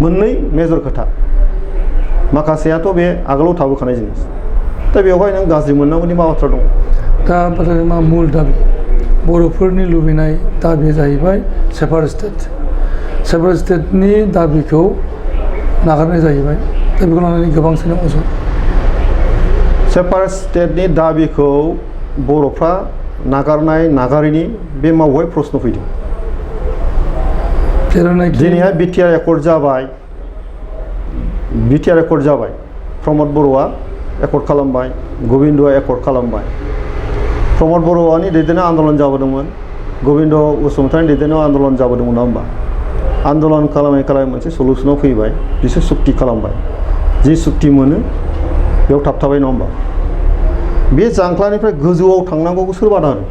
मोननै मेजर खोथा माखासेयाथ' बे आगोलाव थाबोखानाय जिनिस दा बेवहाय नों गाज्रि मोननांगौनि मा बाथ्रा दं दा मा मुल दाबि बर'फोरनि लुबैनाय दाबिया जाहैबाय सेपारेट स्टेटनि दाबिखौ नागारनाय जाहैबाय दा बेखौ लानानै गोबां अजद सेपारेट स्टेटनि दाबिखौ बर'फ्रा नागारिनि बे मावहाय प्रश्न फैदों दिनैहाय बिटिआर एकर्ड जाबाय प्रमद बर'आ एकर्ड खालामबाय गबिन्दआ एकर्ड खालामबाय प्रमद बर'नि दैदेननाय आन्दलन जाबोदोंमोन गबिन्द बसुमतारिनि दैदेननायाव आन्दलन जाबोदोंमोन नङा होमबा आन्दलन खालामै मोनसे सलुसनाव फैबाय बिसोर सुक्ति खालामबाय जि सुक्ति मोनो बेयाव थाबथाबाय नङा होमबा बे जांख्लानिफ्राय गोजौआव थांनांगौखौ सोर बादा होदों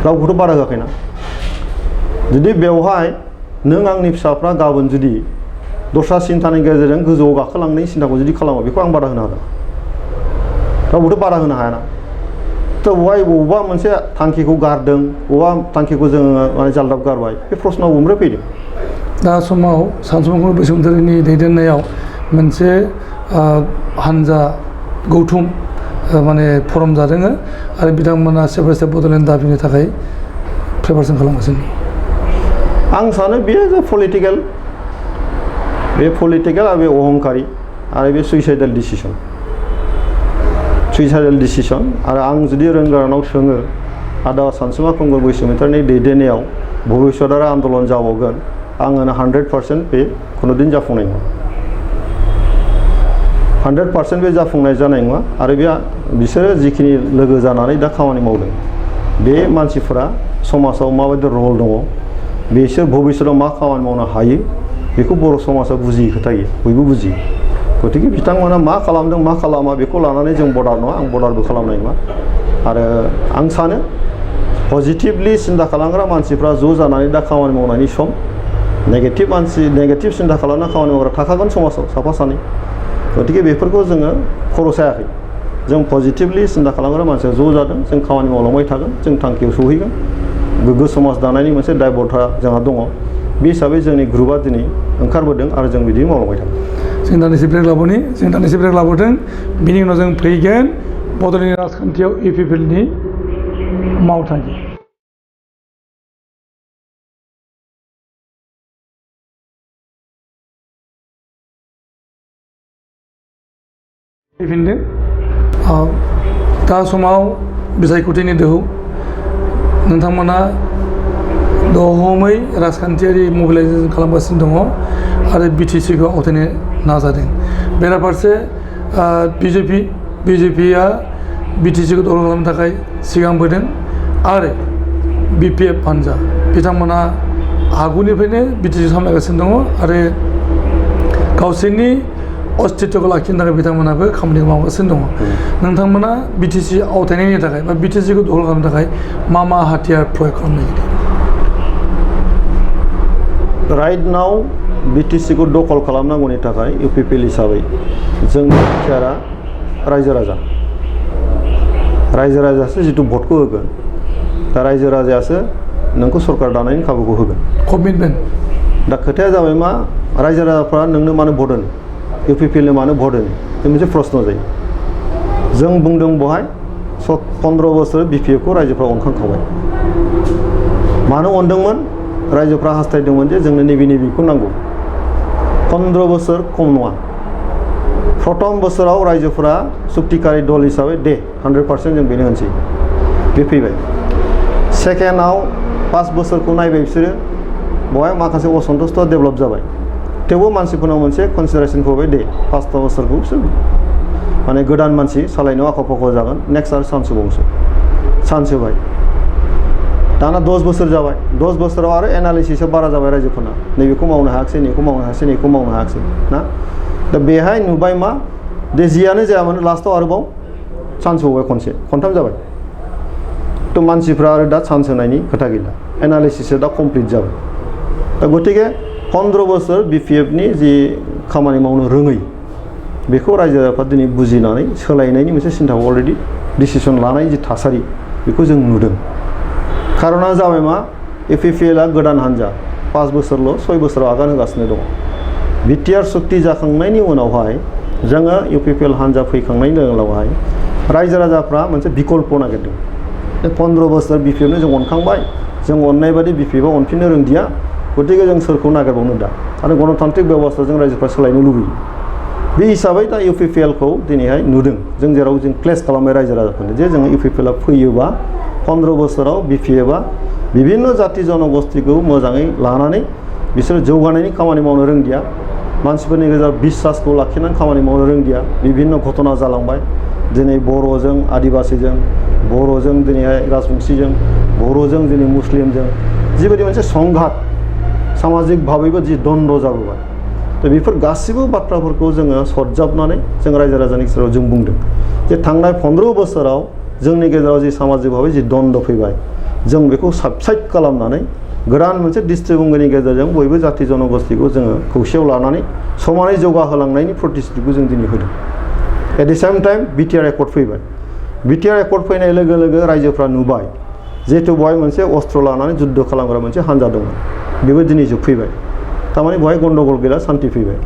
रावखौथ' बादा होआखैना जुदि बेवहाय नों आंनि फिसाफ्रा गाबोन जुदि दस्रा सिन्थानि गेजेरजों गोजौआव गाखोलांनायनि सिन्थाखौ जुदि खालामो बेखौ आं बादा होनो हागोन रावबोथ' बादा होनो हायाना थ' बबेबा मोनसे थांखिखौ गारदों बबेबा थांखिखौ जोङो माने जालदाब गारबाय बे प्रश्नआव बबेनिफ्राय फैदों दा समाव सानसुमा बसुमतारिनि दैदेननायाव मोनसे हानजा गौथुम माने फरम जादों आरो बिथांमोना सेपारेट स्टेट बड'लेण्ड दाबिनो थाखाय प्रिपारेसन खालामगासिनो आं सानो बेयो जे पलिटिकेल आरो बे अहंकारि आरो बे सुइसाइडेल डिसिसन आरो आं जुदि रोंगोरानाव सोङो आदा सानसुमा खुंगुर बसुमतारिनि दैदेननायाव भबिष्यत आरो आन्दलन जाबावगोन आं होनो 100% बे खुनुदिन जाफुंनाय नङा 100% बे जाफुंनाय जानाय नङा आरो बिसोरो जिखिनि लोगो जानानै दा खामानि मावदों बे मानसिफोरा समाजाव माबायदि रल दङ बिसोर भबिष्यतआव मा खामानि मावनो हायो बेखौ बर' समाजा बुजियै खोथा गैया बयबो बुजियो गतिके बिथांमोना मा खालामदों मा खालामा बेखौ लानानै जों बर्डार नङा आं बर्डारबो खालामनाय नङा आरो आं सानो पजिटिभलि सिन्था खालामग्रा मानसिफ्रा ज' जानानै दा खामानि मावनायनि सम नेगेटिभ सिन्था खालामना खामानि मावग्रा थाखागोन समाजाव साफा सानै गतिके बेफोरखौ जोङो खर' सायाखै जों पजिटिभलि सिन्था खालामग्रा मानसिया ज' जादों जों खामानि मावलांबाय थागोन जों थांखियाव सौहैगोन गोग्गो समाज दानायनि मोनसे दायब'था जोंहा दङ बे हिसाबै जोंनि ग्रुपआ दिनै ओंखारबोदों आरो जों बिदिनो मावलांबाय थागोन जों दान्दिसे ब्रेक लाबोदों बिनि उनाव जों फैगोन बड'लेण्डनि राजखान्थियाव इउपिपिएलनि मावथांखि फैफिनदों दा समाव बिसायख'थिनि दोहौ नोंथांमोना दहमै राजखान्थियारि मबिलाइजेसन खालामगासिनो दङ आरो बिटिसिखौ आवथायनो नाजादों बेराफारसे बिजेपिआ बिटिसिखौ दखल खालामनो थाखाय सिगांबोदों आरो BPF हान्जा बिथांमोना आगुनिफ्रायनो बिटिसि सामलायगासिनो दङ आरो गावसोरनि अस्तित्वखौ लाखिनो थाखाय बिथांमोनाबो खामानिखौ मावगासिनो दङ नोंथांमोना बिटिसि आवथायनायनि थाखाय बा बिटिसिखौ दखल खालामनो थाखाय मा हाथियार प्रयोग खालामनो नागिरदों राइट नाउ बिटिसिखौ दखल खालामनांगौनि थाखाय इउपिपिएल हिसाबै जोंनि हाथियारा रायजो राजासो जितु भटखौ होगोन दा रायजो राजायासो नोंखौ सरकार दानायनि खाबुखौ होगोन कमिटमेन्ट दा खोथाया जाबाय मा रायजो राजाफ्रा नोंनो मानो भट होनो इउपिपिएलनो मानो भट होनो बे मोनसे प्रश्न जायो जों बुंदों बहाय 15 बोसोर बिपिएफखौ रायजोफ्रा अनखांखाबाय मानो अनदोंमोन रायजोफ्रा हास्थायदोंमोन जे जोंनो नैबेखौ नांगौ 15 बोसोर खम नङा प्रथम बोसोराव रायजोफोरा सुक्तिकारि दल हिसाबै दे 100% जों बेनो होनसै बे फैबाय सेकेन्डआव 5 बोसोरखौ नायबाय बिसोरो बहाय माखासे असन्तुष्ट डेभेलप जाबाय थेवबो मानसिफोरनाव मोनसे कनसिडारेसन होबाय दे 5 बोसोरखौ बिसोर माने गोदान मानसि सालायनायाव आखा फाखा जागोन नेक्स्ट आरो चान्स होबाय दाना 10 बोसोर जाबाय 10 बोसोराव आरो एनालिसिसआ बारा जाबाय रायजोफोरना नैबेखौ मावनो हायाखिसै नैखौ मावनो हायाखिसै नैखौ मावनो हायाखिसै ना दा बेहाय नुबाय मा दे जियानो जायामानो लास्टआव आरोबाव चान्स होबाय खनथाम जाबाय थ' मानसिफ्रा आरो दा चान्स होनायनि खोथा गैला एनालिसिसआ दा कमप्लिट जाबाय दा गतिके 15 बोसोर बिपिएफनि जि खामानि मावनो रोङै बेखौ रायजो राजाफ्रा दिनै बुजिनानै सोलायनायनि मोनसे सिन्थाखौ अलरेडि डिसिसन लानाय जि थासारि बेखौ जों नुदों खारना जाबाय मा इउपिपिएलआ गोदान हान्जा 5 बोसोरल' 6 बोसोराव आगान होगासिनो दङ बिटिआर सुक्ति जाखांनायनि उनावहाय जोङो इउपिपिएल हान्जा फैखांनायनि उनावहाय रायजो राजाफ्रा मोनसे बिकल्प नागिरदों 15 बोसोर बिपिएफनो जों अनखांबाय जों अननाय बादि बिपिएफआ अनफिननो रोंदिया गतिके जों सोरखौ नागिरबावनो दा आरो गणतान्त्रिक बेबस्थाजों रायजोफ्रा सोलायनो लुबैयो बे हिसाबै दा इउपिपिएलखौ दिनैहाय नुदों जों जेराव जों प्लेस खालामबाय रायजो राजाफोरनो जे जोङो इउपिपिएलआ फैयोबा 15 बोसोराव बिपिएफआ बिभिन्न जाति जनगोष्ठीखौ मोजाङै लानानै बिसोर जौगानायनि खामानि मावनो रोंदिया मानसिफोरनि गेजेराव बिश्वासखौ लाखिनानै खामानि मावनो रोंदिया बिभिन्न घटना जालांबाय दिनै बर'जों आदिबासीजों बर'जों दिनैहाय राजबंशीजों बर'जों दिनै मुस्लिमजों जिबायदि मोनसे संघात सामाजिक भाबैबो जि द्वन्द्व जाबोबाय दा बेफोर गासिबो बाथ्राफोरखौ जोङो सरजाबनानै जों रायजो राजानि गेजेराव जों बुंदों जे थांनाय 15 बोसोराव जोंनि गेजेराव जि सामाजिक भाबै जि द्वन्द्व फैबाय जों बेखौ साबसाइड खालामनानै गोदान मोनसे डिस्ट्रिब्युटनि गेजेरजों बयबो जाति जनगोष्ठीखौ जोङो खौसेयाव लानानै समानै जौगाहोलांनायनि प्रतिश्रुतिखौ जों दिनै होदों एट द सेम टाइम बिटिआर एकर्ड फैबाय बिटिआर एकर्ड फैनाय लोगो लोगो रायजोफ्रा नुबाय जिहेतु बेवहाय मोनसे अस्त्र लानानै जुद्ध खालामग्रा मोनसे हान्जा दंमोन बेबो दिनै जोबफैबाय थारमाने बेवहाय गन्दगल गैला शान्ति फैबाय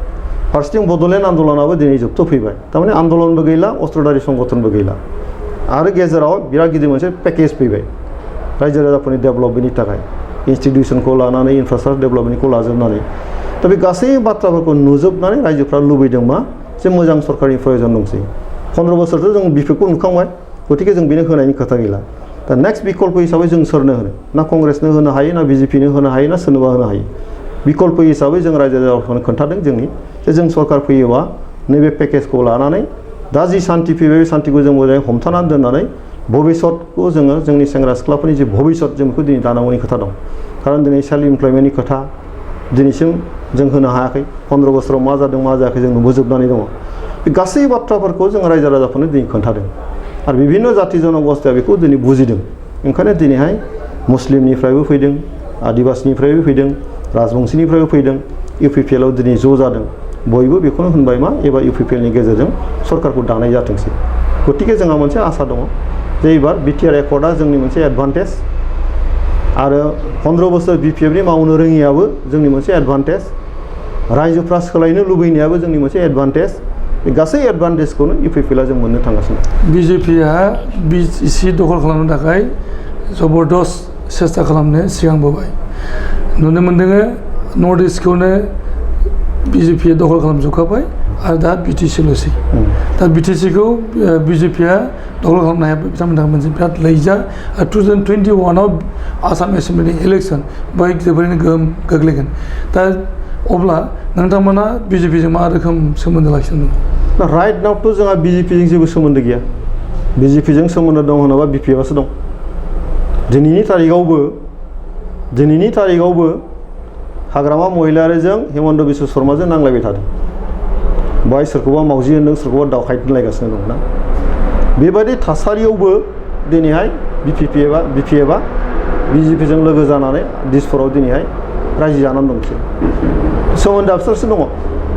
फारसेथिं बड'लेण्ड आन्दलनाबो दिनै जोबथ'फैबाय थारमाने आन्दलनबो गैला अस्त्रधारि संगठनबो गैला आरो गेजेराव बिराद गिदिर मोनसे पेकेज फैबाय रायजो राजाफोरनि डेभेलपमेन्टनि थाखाय इन्स्टिटिउसनखौ लानानै इनफ्रास्ट्राक्चार डेभेलपमेन्टखौ लाजोबनानै दा बे गासै बाथ्राफोरखौ नुजोबनानै रायजोफ्रा लुबैदों मा जे मोजां सरकारनि प्रयजन दंसै 15 बोसोरथ' जों बिपिएफखौ नुखांबाय गतिके जों बेनो होनायनि खोथा गैला दा नेक्स्ट बिकल्प हिसाबै जों सोरनो होनो ना कंग्रेसनो होनो हायो ना बिजेपिनो होनो हायो ना सोरनोबा होनो हायो बिकल्प हिसाबै जों रायजो राजाफोरनो खोन्थादों जोंनि जे जों सरकार फैयोबा नैबे पेकेजखौ लानानै दा जि शान्ति फैबाय बे शान्तिखौ जों मोजाङै हमथानानै दोननानै भबिष्यतखौ जोङो जोंनि सेंग्रा सिख्लाफोरनि जि भबिष्यत जों बेखौ दिनै दानांगौनि खोथा दं खारन दिनै सेल्फ इमप्लयमेन्टनि खोथा दिनैसिम जों होनो हायाखै 15 बोसोराव मा जादों मा जायाखै जों नुबोजोबनानै दङ बे गासै बाथ्राफोरखौ जों रायजो राजाफोरनो दिनै खोन्थादों आरो बिभिन्न जाति जनगोष्ठीया बेखौ दिनै बुजिदों ओंखायनो दिनैहाय मुस्लिमनिफ्रायबो फैदों आदिबासीनिफ्रायबो फैदों राजबंशीनिफ्रायबो फैदों इउपिपिएलआव दिनै ज' जादों बयबो बेखौनो होनबाय मा एबार इउपिपिएलनि गेजेरजों सरकारखौ दानाय जाथोंसै गतिके जोंहा मोनसे आसा दङ जे एबार बिटिआर एकर्डआ जोंनि मोनसे एडभान्टेज आरो 15 बोसोर बिपिएफनि मावनो रोङियाबो जोंनि मोनसे एडभान्टेज रायजोफ्रा सोलायनो लुबैनायाबो जोंनि मोनसे एडभान्टेज बे गासै एडभान्टेजखौनो इउपिपिएलआ जों मोननो थांगासिनो बिजेपिआ बिटिसि दखल खालामनो थाखाय जबरदस्त सेस्था खालामनो सिगांबोबाय नुनो मोन्दों नर्थ इस्टखौनो बिजेपिआ दखल खालामजोबखाबाय आरो दा बिटिसिल'सै दा बिटिसिखौ बिजेपिआ दखल खालामनो हाया बिथांमोनहा मोनसे बिराद लैजा 2021आव आसाम एसेम्बलिनि इलेक्सन बेवहाय जोबोरैनो गोहोम गोग्लैगोन दा अब्ला नोंथांमोना बिजेपिजों मा रोखोम सोमोन्दो लाखिनो दं राइट नावथ' जोंहा बिजेपिजों जेबो सोमोन्दो गैया बिजेपिजों सोमोन्दो दं होनोबा बिपिएफआसो दं दिनैनि तारिखावबो हाग्रामा महिलारिजों हेमन्त बिश्व शर्माजों नांलायबाय थादों बाय सोरखौबा मावजि होनदों सोरखौबा दावखाय होनलायगासिनो दंना बेबायदि थासारियावबो दिनैहाय बिपिपि एबा बिजेपिजों लोगो जानानै दिसपुराव दिनैहाय रायजो जानानै दं बिसोर सोमोन्दोआ बिसोरसो दङ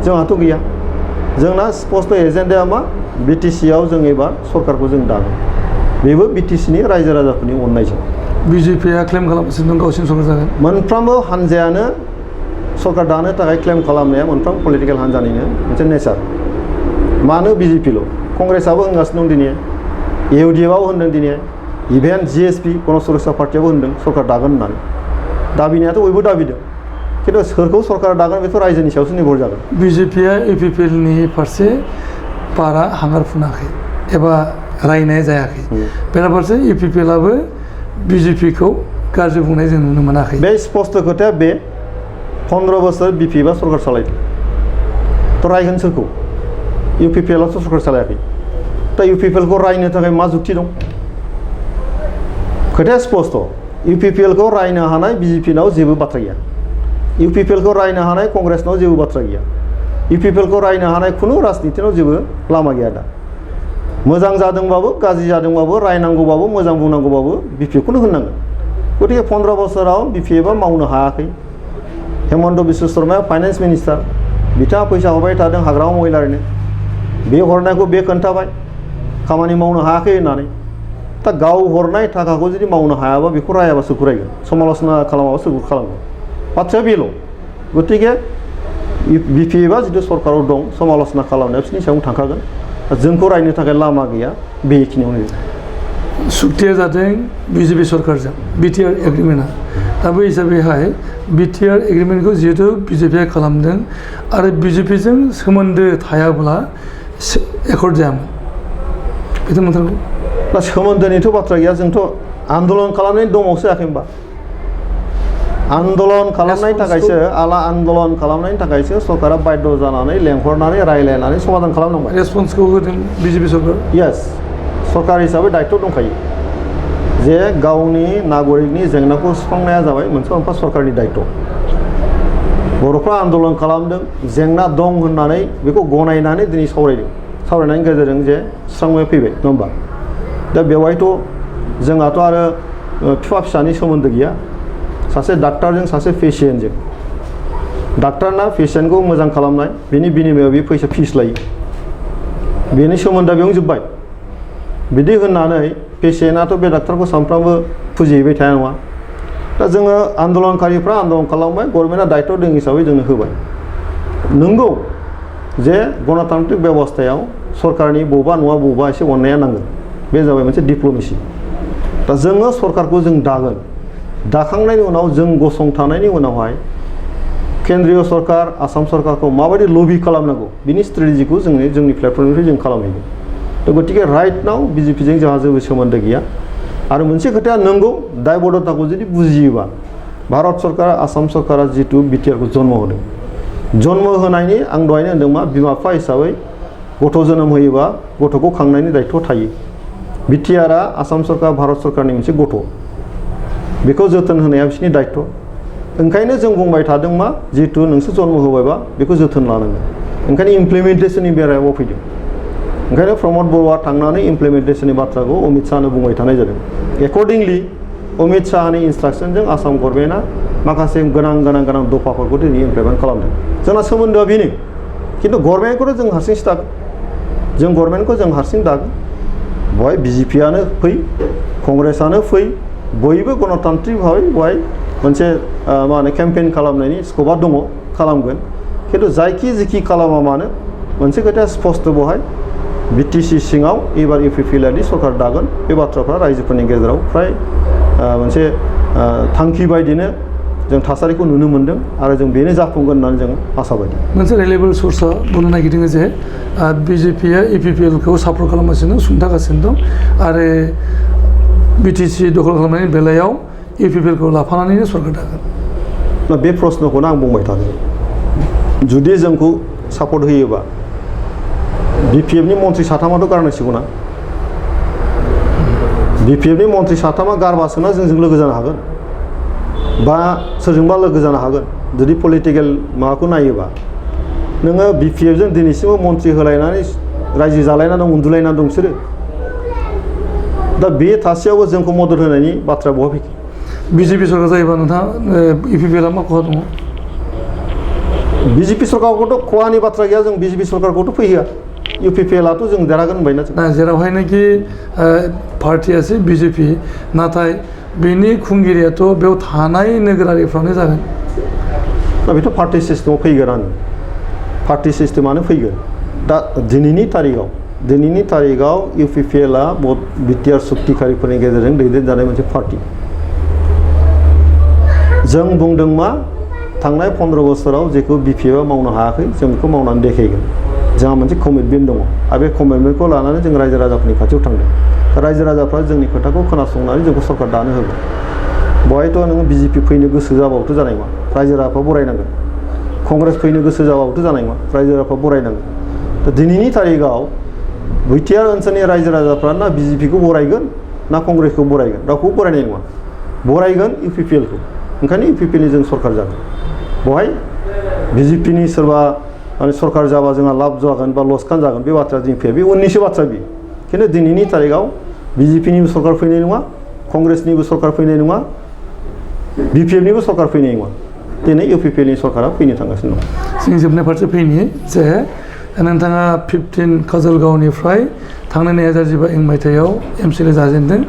जोंहाथ' गैया जोंना स्पष्ट एजेन्डाया मा बिटिसिआव जों एबार सरकारखौ जों दागोन बेबो बिटिसिनि रायजो राजाफोरनि अननायजों बिजेपिआ क्लेम खालामगासिनो दं गावसिनि सरकार जागोन मोनफ्रोमबो हानजायानो सरकार दानो थाखाय क्लेम खालामनाया मोनफ्रोम पलिटिकेल हानजानिनो मोनसे नेचार मानो बिजेपिल' कंग्रेसआबो होनगासिनो दं दिनै इउडिएफआबो होनदों दिनै इभेन जिएसपि गण सुरक्षा पार्टियाबो होनदों सरकार दागोन होननानै दाबिनायाथ' बयबो दाबिदों खिन्थु सोरखौ सरकार दागोन बेथ' रायजोनि सायावसो निर्भर जागोन बिजेपिआ इउपिपिएलनि फारसे बारा हांगार फुनाखै एबा रायनाय जायाखै बेराफारसे इउपिपिएलआबो बिजेपिखौ गाज्रि बुंनाय जों नुनो मोनाखै बे स्पष्ट खोथाया बे 15 बोसोर बिपिएफआ सरकार सालायदों थ' रायगोन सोरखौ इउपिपिएलआथ' सरकार सालायाखै दा इउपिपिएलखौ रायनो थाखाय मा जुक्ति दं खोथाया स्पष्ट इउपिपिएलखौ रायनो हानाय बिजेपिनाव जेबो बाथ्रा गैया इउपिपिएलखौ रायनो हानाय कंग्रेसनाव जेबो बाथ्रा गैया इउपिपिएलखौ रायनो हानाय खुनु राजनितिनाव जेबो लामा गैया दा मोजां जादोंबाबो गाज्रि जादोंबाबो रायनांगौबाबो मोजां बुंनांगौबाबो बिपिएफखौनो होननांगोन गतिके 15 बोसोराव बिपिएफआ मावनो हायाखै हेमन्त बिश्व शर्माया फाइनेन्स मिनिस्टार बिथाङा फैसा हरबाय थादों हाग्रामा महिलारिनो बे हरनायखौ बे खोन्थाबाय खामानि मावनो हायाखै होननानै दा गाव हरनाय थाखाखौ जुदि मावनो हायाबा बेखौ रायाबा सोरखौ रायगोन समाल'सना खालामाबा सोरखौ खालामगोन बाथ्राया बेल' गतिके बिपिएफआ जिथु सरकाराव दं समाल'सना खालामनाया बिसोरनि सायाव थांखागोन जोंखौ रायनो थाखाय लामा गैया बेखिनियावनो सुक्तिया जादों बिजेपि सरकारजों बिटिआर एग्रिमेन्टआ दा बै हिसाबैहाय बिटिआर एग्रिमेन्टखौ जिहेतु बिजेपिआ खालामदों आरो बिजेपिजों सोमोन्दो थायाब्ला एकर्ड जायामोन बेथ' नोंथांखौ दा सोमोन्दोनिथ' बाथ्रा गैया जोंथ' आन्दलन खालामनायनि दमावसो जायाखै होनबा आन्दलन खालामनायनि थाखायसो आन्दलन खालामनायनि थाखायसो सरकारा बाध्य जानानै लेंहरनानै रायलायनानै समाधान खालामनांबाय रेसपन्सखौ होदों बिजेपि सरकार यस सरकार हिसाबै दायित्व दंखायो जे गावनि नागरिकनि जेंनाखौ सुफुंनाया जाबाय मोनसे मोनफा सरकारनि दायित्व बर'फ्रा आन्दलन खालामदों जेंना दं होननानै बेखौ गनायनानै दिनै सावरायनायनि गेजेरजों जे सुस्रांनाया फैबाय नङा होमबा दा बेवहायथ' जोंहाथ' आरो बिफा फिसानि सोमोन्दो गैया सासे डाक्टारजों सासे पेसियेन्टजों डाक्टारना पेसियेन्टखौ मोजां खालामनाय बेनि बिनिमयाव बे फैसा फिस लायो बेनि सोमोन्दोआ बेयावनो जोब्बाय बिदि होननानै पेसियेन्टआथ' बे डाक्टारखौ सानफ्रामबो फुजिहैबाय थाया नङा दा जोङो आन्दलनकारिफ्रा आन्दलन खालामबाय गभर्नमेन्टआ दायित्व दं हिसाबै जोंनो होबाय नंगौ जे गणतान्त्रिक बेबस्थायाव सरकारनि बबेबा नङा बबेबा एसे अननाया नांगोन बे जाबाय मोनसे डिप्ल'मेसि दा जोङो सरकारखौ जों दागोन दाखांनायनि उनाव जों गसंथानायनि उनावहाय केन्द्रीय सरकार आसाम सरकारखौ माबायदि लबि खालामनांगौ बिनि स्ट्रेटेजिखौ जोंनि प्लेटफर्मनिफ्राय जों खालामहैगोन थ' गतिके राइट नाव बिजेपिजों जोंहा जेबो सोमोन्दो गैया आरो मोनसे खोथाया नंगौ दायबद्धताखौ जुदि बुजियोबा भारत सरकार आसाम सरकारा जितु बिटिआरखौ जन्म होदों जन्म होनायनि आं दहायनो होनदों मा बिमा बिफा हिसाबै गथ' जोनोम होयोबा गथ'खौ खांनायनि दायित्व थायो बिटिआरआ आसाम सरकार भारत सरकारनि मोनसे गथ' बेखौ जोथोन होनाया बिसोरनि दायित्व ओंखायनो जों बुंबाय थादों मा जिहेतु नोंसोर जन्म होबायबा बेखौ जोथोन लानांगोन ओंखायनो इमप्लिमेन्टेसननि बेलायाव फैदों ओंखायनो प्रमद बर'आ थांनानै इमप्लिमेन्टेसननि बाथ्राखौ अमित शाहनो बुंबाय थानाय जादों एकर्डिंलि अमित शाहनि इन्सट्राक्सनजों आसाम गभर्नमेन्टआ माखासे गोनां दफाफोरखौ दिनै इमप्लिमेन्ट खालामदों जोंना सोमोन्दोआ बेनो खिन्थु गभर्नमेन्टखौथ' जों हारसिंसो दागोन जों गभर्नमेन्टखौ जों हारसिं दागोन बहाय बिजेपिआनो फै कंग्रेसआनो फै बयबो गणतान्त्रिक भाबै बहाय मोनसे मा होनो केम्पेइन खालामनायनि स्कपआ दङ खालामगोन खिन्थु जेखि खालामा मानो मोनसे खोथाया स्पष्ट बहाय बिटिसि सिङाव एबार इउपिपिएलआदि सरकार दागोन बे बाथ्राफ्रा रायजोफोरनि गेजेराव फ्राय मोनसे थांखि बायदिनो जों थासारिखौ नुनो मोन्दों आरो जों बेनो जाफुंगोन होननानै जों आसा बायदि मोनसे रिलायेबल सर्सआ बुंनो नागिरदों जे बिजेपिआ इउपिपिएलखौ सापर्ट खालामगासिनो सुंथागासिनो दं आरो बिटिसि दखल खालामनायनि बेलायाव इउपिपिएलखौ लाफानानैनो सरकार दागोन बे प्रश्नखौनो आं बुंबाय थादों जुदि जोंखौ सापर्ट होयोबा बिपिएफनि मन्थ्रि साथामाथ' गारनांसिगौ ना BPFनि मन्थ्रि साथामा गारबासोना जोंजों लोगो जानो हागोन बा सोरजोंबा लोगो जानो हागोन जुदि पलिटिकेल माबाखौ नायोबा नोङो BPFजों दिनैसिमबो मन्थ्रि होलायनानै रायजो जालायनानै उन्दुलायना दं बिसोरो दा बे थासेयावबो जोंखौ मदद होनायनि बाथ्रा बहा फैखो BJP सरकार जायोबा नोंथाङा EPPL मा खहा दङ BJP सरकारखौथ' खहानि बाथ्रा गैया जों BJP सरकारखौथ' फैहोआ UPPLआथ' जों देरहागोन होनबायना जों जेरावहायनाखि पार्टियासो BJP नाथाय बेनि खुंगिरियाथ' बेयाव थानाय नोगोरारिफ्रानो जागोन दा बेथ' पार्टि सिस्टेमाव फैगोनानो पार्टि सिस्टेमानो फैगोन दा दिनैनि तारिखाव UPPLआ बिटिआर सुक्तिखारिफोरनि गेजेरजों दैदेनजानाय मोनसे पार्टि जों बुंदों मा थांनाय 15 बोसोराव जेखौ BPFआ मावनो हायाखै जों बेखौ मावनानै देखायगोन जोंहा मोनसे कमिटमेन्ट दङ आरो बे कमिटमेन्टखौ लानानै जों रायजो राजाफोरनि खाथियाव थांदों रायजो राजाफ्रा जोंनि खोथाखौ खोनासंनानै जोंखौ सरकार दानो होगोन बहायथ' नोङो BJP फैनो गोसो जाबाबोथ' जानाय नङा रायजो राजाफ्रा बरायनांगोन कंग्रेस फैनो गोसो जाबाबोथ' जानाय नङा रायजो राजाफ्रा बरायनांगोन दा दिनैनि तारिखाव बिटिआर ओनसोलनि रायजो राजाफ्रा ना BJPखौ बरायगोन ना कंग्रेसखौ बरायगोन रावखौबो बरायनाय नङा बरायगोन UPPLखौ ओंखायनो UPPLनि जों सरकार जागोन बहाय BJPनि सोरबा माने सरकार जाबा जोंहा लाब जागोन बा लसकान जागोन बे बाथ्रा जों फैया बे उननिसो बाथ्रा बियो खिन्थु दिनैनि तारिखाव BJPनिबो सरकार फैनाय नङा कंग्रेसनिबो सरकार फैनाय नङा BPFनिबो सरकार फैनाय नङा दिनै UPPLनि सरकारा फैनो थांगासिनो दं जों जोबनाय फारसे फैनि जे नोंथाङा 15 काजलगावनिफ्राय थांनाय 2015 मायथाइयाव MCL जाजेनदों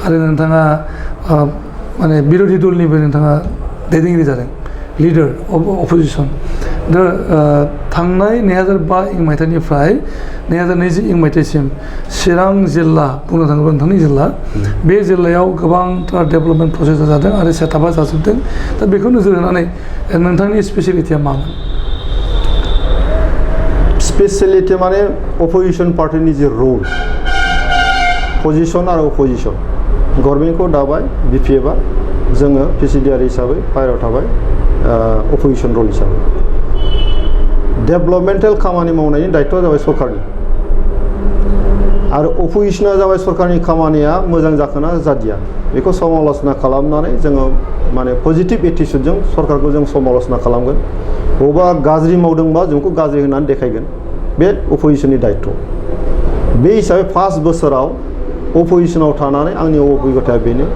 आरो नोंथाङा माने बिरोधी दलनिबो नोंथाङा दैदेनगिरि जादों लिडार अफ अपोजिशन दा थांनाय 2005 मायथाइनिफ्राय 2020 मायथाइसिम चिरां जिल्ला बुंनो थाङोब्ला नोंथांनि जिल्ला बे जिल्लायाव गोबांथार डेभेलपमेन्ट प्रसेस जादों आरो सेटआपा जाजोबदों दा बेखौ नोजोर होनानै नोंथांनि स्पेसियेलिटिया मामोन स्पेसियेलिटि माने अपोजिशन पार्टिनि जे रल पजिशन आरो अपोजिशन गभर्नमेन्टखौ दाबाय BPFआ जोङो PCDR हिसाबै बाहेरायाव थाबाय अपोजिशन रल हिसाबै डेभेलपमेन्टेल खामानि मावनायनि दायित्वआ जाबाय सरकारनि आरो अपोजिशना जाबाय सरकारनि खामानिया मोजां जाखोना जादिया बेखौ समालोचना खालामनानै जोङो माने पजिटिभ एटिट्युडजों सरकारखौ जों समालोचना खालामगोन बबेबा गाज्रि मावदोंबा जोंखौ गाज्रि होनानै देखायगोन बे अपोजिशननि दायित्व बे हिसाबै 5 बोसोराव अपोजिशनाव थानानै आंनि अभिगताया बेनो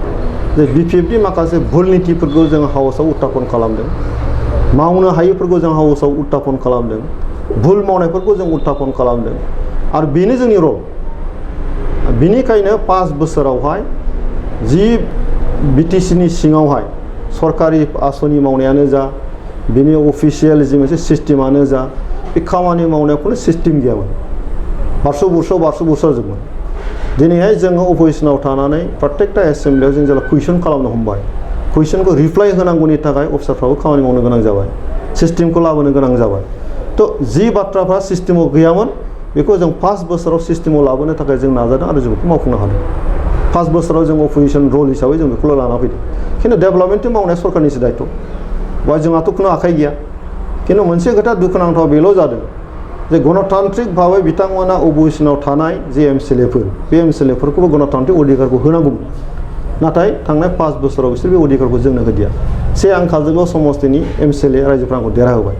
जे BPFनि माखासे भुल नीतिफोरखौ जों हाउसआव उत्थापन खालामदों मावनो हायैफोरखौ जों हाउसआव उत्थापन खालामदों भुल मावनायफोरखौ जों उत्थापन खालामदों आरो बेनो जोंनि रल बेनिखायनो 5 बोसोरावहाय जि BTCनि सिङावहाय सरकारि आसनि मावनायानो जा बेनि अफिसियेल जि मोनसे सिस्टेमानो जा बे खामानि मावनायाव खुनु सिस्टेम गैयामोन बारस' बुरस' जोबमोन दिनैहाय जोङो अपोजिशनाव थानानै प्रत्येकटा एसेम्ब्लियाव जों जेब्ला कुइसन खालामनो हमबाय कुइसनखौ रिप्लाइ होनांगौनि थाखाय अफिसारफ्राबो खामानि मावनो गोनां जाबाय सिस्टेमखौ लाबोनो गोनां जाबाय थ' जि बाथ्राफ्रा सिस्टेमाव गैयामोन बेखौ जों 5 बोसोराव सिस्टेमाव लाबोनो थाखाय जों नाजादों आरो जों बेखौ मावफुंनो हादों 5 बोसोराव जों अपोजिशन रल हिसाबै जों बेखौल' लाना फैदों खिन्थु डेभेलपमेन्टनि मावनाया सरकारनिसो दायित्व बा जोंहाथ' खुनु आखाइ गैया खिन्थु मोनसे खोथा दुखुनांथाव बेल' जादों जे गणतान्त्रिक भाबै बिथांमोना अपोजिशनाव थानाय जे MCLAफोर बे MCLAफोरखौबो गणतान्त्रिक अधिकारखौ होनांगौमोन नाथाय थांनाय 5 बोसोराव बिसोर बे अधिकारखौ जोंनो होदिया आं काजलगाव समस्तिनि MCLA रायजोफ्रा आंखौ देरहाहोबाय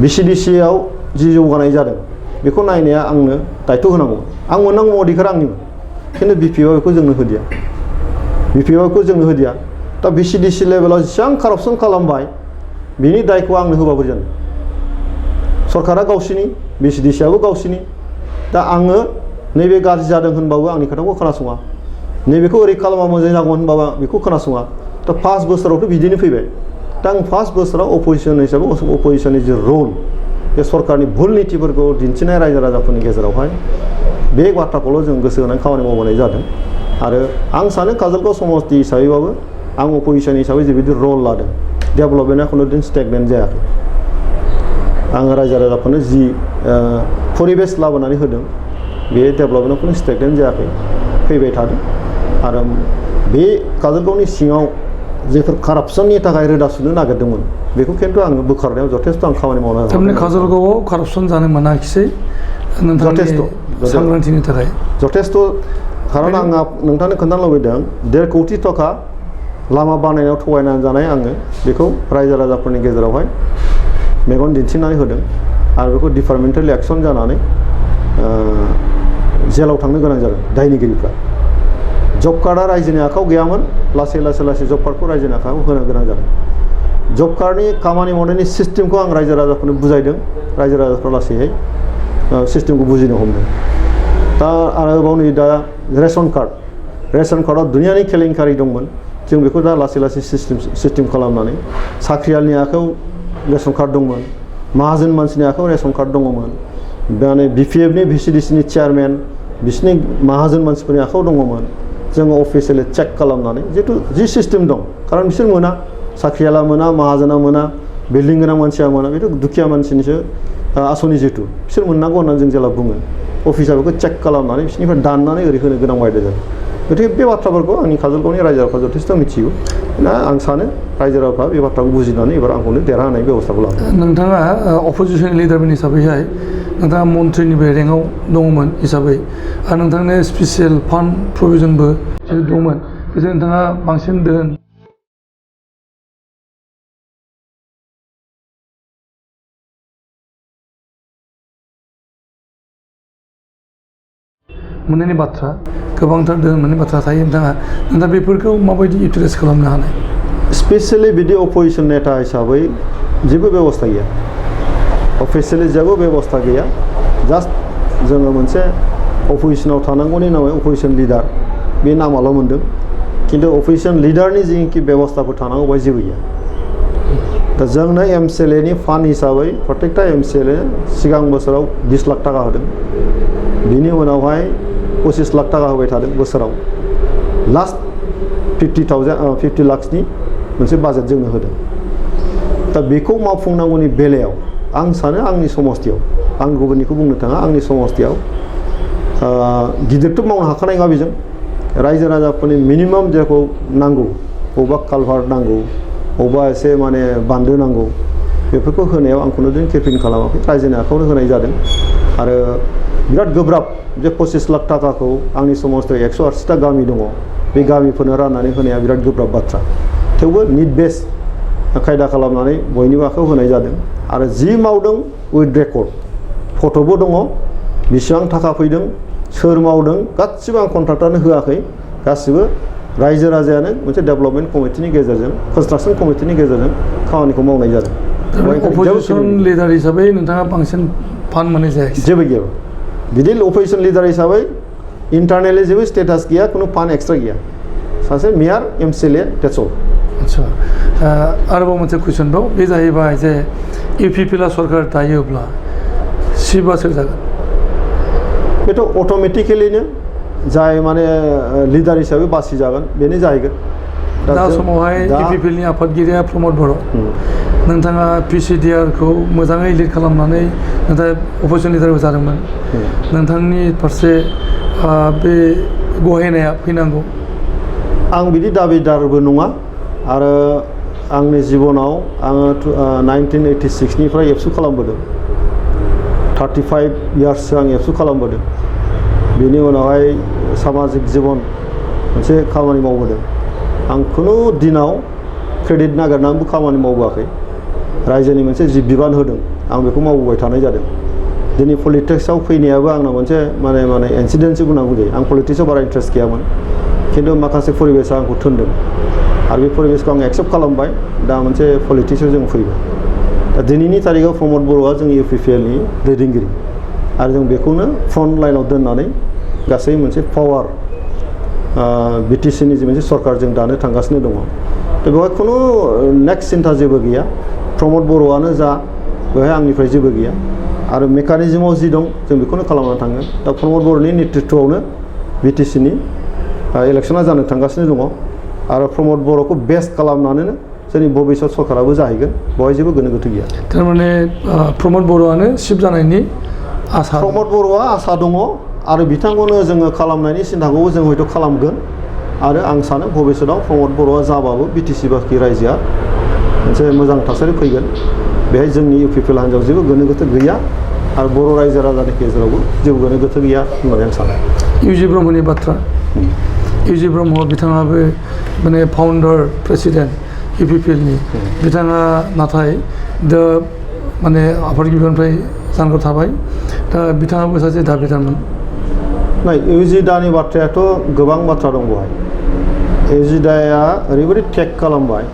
BCDCआव जि जौगानाय जादों बेखौ नायनाया आंनो दायित्व होनांगौमोन आं मोननांगौ अधिकार आंनिमोन खिन्थु BPFआ बेखौ जोंनो होदिया दा BCDC लेभेलाव जेसेबां कारापसन खालामबाय बिनि दायखौ आंनो होबाबो जानो सरकारा गावसिनि BCDCआबो गावसिनि दा आङो नैबे गाज्रि जादों होनबाबो आंनि खोथाखौ खोनासङा नैबेखौ ओरै खालामा मोजां जागौमोन होनबाबो बेखौ खोनासङा दा 5 बोसोरावथ' बिदिनो फैबाय दा आं 5 बोसोराव अपोजिशन हिसाबै अपोजिशननि जे रल बे सरकारनि भुल नीतिफोरखौ दिन्थिनाय रायजो राजाफोरनि गेजेरावहाय बे बाथ्राखौल' जों गोसो होनानै खामानि मावबोनाय जादों आरो आं सानो काजलगाव समस्ति हिसाबैबाबो आं अपोजिशन हिसाबै जिबायदि रल लादों डेभेलपमेन्टआ खुनु दिन स्टेगनेन्ट जायाखै आङो रायजो राजाफोरनो जि परिबेस लाबोनानै होदों बे डेभेलपमेन्टआव खुनु स्टेगनेन्ट जायाखै फैबाय थादों आरो बे काजलगावनि सिङाव जेफोर कारापसननि थाखाय रोदा सुनो नागिरदोंमोन बेखौ खिन्थु आङो बोखारनायाव जथेस्थ' आं खामानि मावनो हादों थारमाने काजलगावआव कारापसन जानो मोनाखिसै नोंथांनि सांग्रांथिनि थाखाय जथेस्थ' खारन आं नोंथांनो खोन्थानो लुबैदों 1.5 कोटि थाखा लामा बानायनायाव थगायनानै जानाय आङो बेखौ रायजो राजाफोरनि गेजेरावहाय मेगन दिन्थिनानै होदों आरो बेखौ डिपार्टमेन्टेल एक्सन जानानै जेलाव थांनो गोनां जादों दायनिगिरिफ्रा जब कार्डआ रायजोनि आखायाव गैयामोन लासै जब कार्डखौ रायजोनि आखायाव होनो गोनां जादों जब कार्डनि खामानि मावनायनि सिस्टेमखौ आं रायजो राजाफोरनो बुजायदों रायजो राजाफ्रा लासैहाय सिस्टेमखौ बुजिनो हमदों दा आरोबाव नै दा रेशन कार्डआव दुनियानि केलेंकारि दंमोन जों बेखौ दा लासै सिस्टेम खालामनानै साख्रियालनि आखायाव रेशन कार्ड दंमोन माहाजोन मानसिनि आखायाव रेशन कार्ड दङमोन माने BPFनि VCDCनि चेयारमेन बिसोरनि माहाजोन मानसिफोरनि आखायाव दङमोन जोङो अफिसियेलि चेक खालामनानै जिहेतु जि सिस्टेम दं खारन बिसोर मोना साख्रियाला मोना माहाजोना मोना बिल्डिं गोनां मानसिया मोना बेथ' दुखिया मानसिनिसो आसनि जिहेतु बिसोर मोननांगौ होननानै जों जेला बुङो अफिसा बेखौ चेक खालामनानै बिसोरनिफ्राय दाननानै ओरै होनो गोनां बायदि जादों गतिके बे बाथ्राफोरखौ आंनि काजलगावनि रायजो राजाफ्रा जथेस्थ' मिथिगौ दा आं सानो रायजो राजाफ्रा बे बाथ्राखौ बुजिनानै एबार आंखौनो देरहानाय बेबस्थाखौ लादों नोंथाङा अपोजिसन लिडारमोन हिसाबैहाय नोंथाङा मन्थ्रिनि बे रेंकआव दङमोन हिसाबै आरो नोंथांनो स्पेसियेल फान्ड प्रभिजनबो दंमोन बेजों नोंथाङा बांसिन दोन मोननायनि बाथ्रा गोबांथार दोन मोननायनि बाथ्रा थायो नोंथाङा बेफोरखौ माबायदि इउटिलाइज खालामनो हानाय स्पेसियेलि बिदि अपोजिसन नेता हिसाबै जेबो बेबस्था गैया अफिसियेलि जेबो बेबस्था गैया जास्ट जोङो मोनसे अपोजिसनाव थानांगौनि नामै अपोजिसन लिडार बे नामाल' मोनदों खिन्थु अपोजिसन लिडारनि जिखि बेबस्थाफोर थानांगौ बेवहाय जेबो गैया दा जोंनो MCLAनि फान्ड हिसाबै प्रत्येकटा MCLA सिगां बोसोराव 20 लाख थाखा होदों बिनि उनावहाय 25 लाख थाखा होबाय थादों बोसोराव लास्ट 50 लाखनि मोनसे बाजेट जोंनो होदों दा बेखौ मावफुंनांगौनि बेलायाव आं सानो आंनि समस्थियाव आं गुबुननिखौ बुंनो थाङा आंनि समस्थियाव गिदिरथ' मावनो हाखानाय नङा बेजों रायजो राजाफोरनि मिनिमाम जेखौ नांगौ बबेबा कालभार्ट नांगौ बबेबा एसे माने बान्दो नांगौ बेफोरखौ होनायाव आंखौनो जों केपिं खालामाखै रायजोनि आखायावनो होनाय जादों आरो बिराद गोब्राब जे 25 लाख थाखाखौ आंनि समस्थियाव 180टा गामि दङ बे गामिफोरनो राननानै होनाया बिराद गोब्राब बाथ्रा थेवबो निड बेस खायदा खालामनानै बयनिबो आखायाव होनाय जादों आरो जि मावदों उइथ रेकर्ड फट'बो दङ बेसेबां थाखा फैदों सोर मावदों गासिबो आं कन्ट्राक्टरनो होआखै गासिबो रायजो राजायानो मोनसे डेभेलपमेन्ट कमिटिनि गेजेरजों कनस्ट्राक्सन कमिटिनि गेजेरजों खामानिखौ मावनाय जादों अपोजिसन लिडार हिसाबै नोंथाङा बांसिन फान्ड मोननाय जायाखै जेबो गैया बिदि अपोजिसन लिडार हिसाबै इन्टारनेलि जेबो स्टेटास गैया खुनु फान्ड एक्सट्रा गैया सासे मेयर MCLA दैट्स अल आच्छा आरोबाव मोनसे कुइसन दं बे जाहैबाय जे UPPला सरकार दायोब्ला सिबा सोर जागोन बेथ' अट'मेटिकेलिनो जाय माने लिडार हिसाबै बासिजागोन बेनो जाहैगोन दा समावहाय UPPनि आफादगिरिया प्रमद बर' नोंथाङा PCDRखौ मोजाङै लिड खालामनानै नोंथाङा अपोजिसन लिडारबो जादोंमोन नोंथांनि फारसे बे गहायनाया फैनांगौ आं बिदि दाबिदारबो नङा आरो आंनि जिबनाव आङो 1986निफ्राय एबसु खालामबोदों 35 इयार्ससो आं एबसु खालामबोदों बेनि उनावहाय सामाजिक जिबन मोनसे खामानि मावबोदों आं खुनु दिनाव क्रेडिट नागिरनानैबो खामानि मावबोआखै रायजोनि मोनसे जि बिबान होदों आं बेखौ मावबोबाय थानाय जादों दिनै पलिटिक्सआव फैनायाबो आंना मोनसे माने इन्सिडेन्टसो बुंनांगौ जायो आं पलिटिक्सआव बारा इन्ट्रेस्ट गैयामोन खिन्थु माखासे परिबेसा आंखौ थिनदों आरो बे परिबेसखौ आं एक्सेप्ट खालामबाय दा मोनसे पलिटिक्सआव जों फैबाय दा दिनैनि तारिखाव प्रमद बर'आ जोंनि UPPLनि दैदेनगिरि आरो जों बेखौनो फ्रन्ट लाइनाव दोननानै गासै मोनसे पावार BTCनि जे मोनसे सरकार जों दानो थांगासिनो दङ दा बेवहाय खुनु नेक्स्ट सिन्था जेबो गैया प्रमद बर'आनो जा बेवहाय आंनिफ्राय जेबो गैया आरो मेकानिजमाव जि दं जों बेखौनो खालामनानै थांगोन दा प्रमद बर'नि नेतृत्वआवनो BTCनि इलेक्सना जानो थांगासिनो दङ आरो प्रमद बर'खौ बेस्ट खालामनानैनो जोंनि भबिष्यत सरकाराबो जाहैगोन बेवहाय जेबो गोनो गोथो गैया थारमाने प्रमद बर'आनो चिफ जानायनि आसा प्रमद बर'आ आसा दङ आरो बिथांखौनो जोङो खालामनायनि सिन्थाखौबो जों हयथ' खालामगोन आरो आं सानो भबिष्यतआव प्रमद बर'आ जाबाबो BTC बाखि रायजोआ मोनसे मोजां थासारि फैगोन बेहाय जोंनि UPPL हान्जायाव जेबो गोनो गोथो गैया आरो बर' रायजो राजानि गेजेरावबो जेबो गोनो गोथो गैया होननानै आं सानो UG ब्रह्मनि बाथ्रा इउजि ब्रह्म बिथाङाबो माने फाउन्डार प्रेसिडेन्ट इउपिपिएलनि बिथाङा नाथाय दा माने आफादगिरिनिफ्राय जानगार थाबाय दा बिथाङाबो सासे दाबिदारमोन नाय इउजि दानि बाथ्रायाथ' गोबां बाथ्रा दं बेवहाय इउजि दाया ओरैबायदि टेक खालामबाय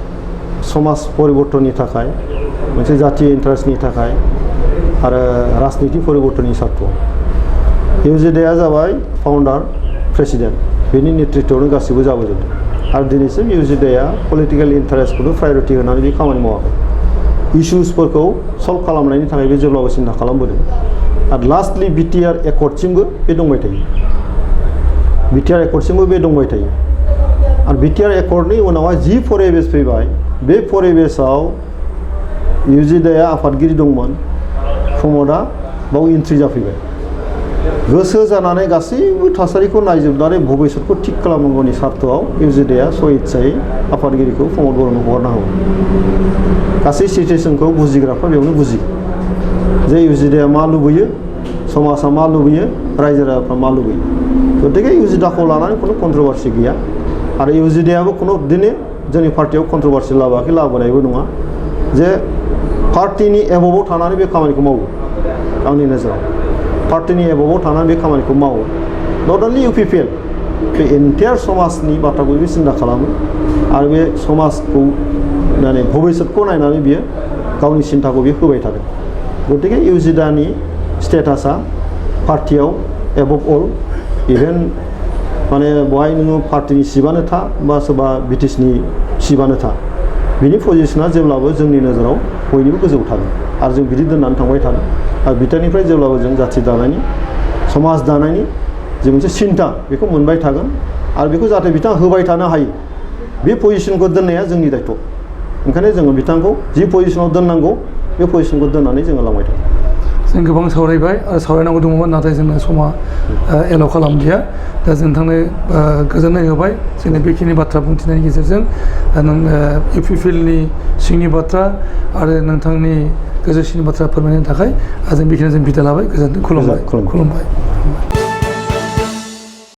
समाज परिबर्तननि थाखाय मोनसे जातीय इन्टारेस्टनि थाखाय आरो राजनिति परिबर्तननि सार्थ इउजि दाया जाबाय फाउन्डार प्रेसिडेन्ट बेनि नेतृत्वआवनो गासिबो जाबोजोबदों आरो दिनैसिम इउजि दाया पलिटिकेल इन्टारेस्टखौनो प्रायरिटि होनानै बे खामानि मावाखै इस्युसफोरखौ सल्भ खालामनायनि थाखाय बे जेब्लाबो सिन्था खालामबोदों आरो लास्टलि बिटिआर एकर्डसिमबो बे दंबाय थायो बिटिआर एकर्डसिमबो बे दंबाय थायो आरो बिटिआर एकर्डनि उनावहाय जि परिबेस फैबाय बे परिबेसाव इउजि दाया आफादगिरि दंमोन प्रमदा बाव एन्ट्रि जाफैबाय गोसो जानानै गासैबो थासारिखौ नायजोबनानै भबिष्यतखौ थिग खालामनांगौनि सार्थआव इउजि दाया स्वेच्छायै आफादगिरिखौ प्रमद बर'नो हगारना होबाय गासै सिचुवेसनखौ बुजिग्राफ्रा बेयावनो बुजिगोन जे इउजि दाया मा लुबैयो समाजा मा लुबैयो रायजो राजाफ्रा मा लुबैयो गतिके इउजि दाखौ लानानै खुनु कन्ट्रभार्सि गैया आरो इउजि दायाबो खुनु दिनै जोंनि पार्टियाव कन्ट्रभार्सि लाबोआखै लाबोनायबो नङा जे पार्टिनि एबभाव थानानै बे खामानिखौ मावो आंनि नोजोराव पार्टिनि एबभाव थानानै बे खामानिखौ मावो नट अनलि इउपिपिएल बे एन्टायार समाजनि बाथ्राखौ बे सिन्था खालामो आरो बे समाजखौ माने भबिष्यतखौ नायनानै बियो गावनि सिन्थाखौ बे होबाय थादों गतिके इउजि दानि स्टेटासा पार्टियाव एबभ अल इभेन माने बहाय नोङो पार्टिनि सिबानो था बा सोरबा बिटिसिनि सिबानो था बिनि पजिसना जेब्लाबो जोंनि नोजोराव बयनिबो गोजौ थागोन आरो जों बिदि दोननानै थांबाय थागोन आरो बिथांनिफ्राय जेब्लाबो जों जाथि दानायनि समाज दानायनि जे मोनसे सिन्था बेखौ मोनबाय थागोन आरो बेखौ जाहाथे बिथाङा होबाय थानो हायो बे पजिसनखौ दोननाया जोंनि दायथ' ओंखायनो जोङो बिथांखौ जि पजिसनाव दोननांगौ बे पजिसनखौ दोननानै जोङो लांबाय थागोन जों गोबां सावरायबाय आरो सावरायनांगौ दङमोन नाथाय जोंना समा एलाव खालामदिया दा जों नोंथांनो गोजोननाय होबाय जोंनि बेखिनि बाथ्रा बुंथिनायनि गेजेरजों नों इउपिपिएलनि सिंनि बाथ्रा आरो नोंथांनि गोजौसिननि बाथ्रा फोरमायनो थाखाय जों बेखिनियाव जों बिदा लाबाय गोजोन्थों खुलुमबाय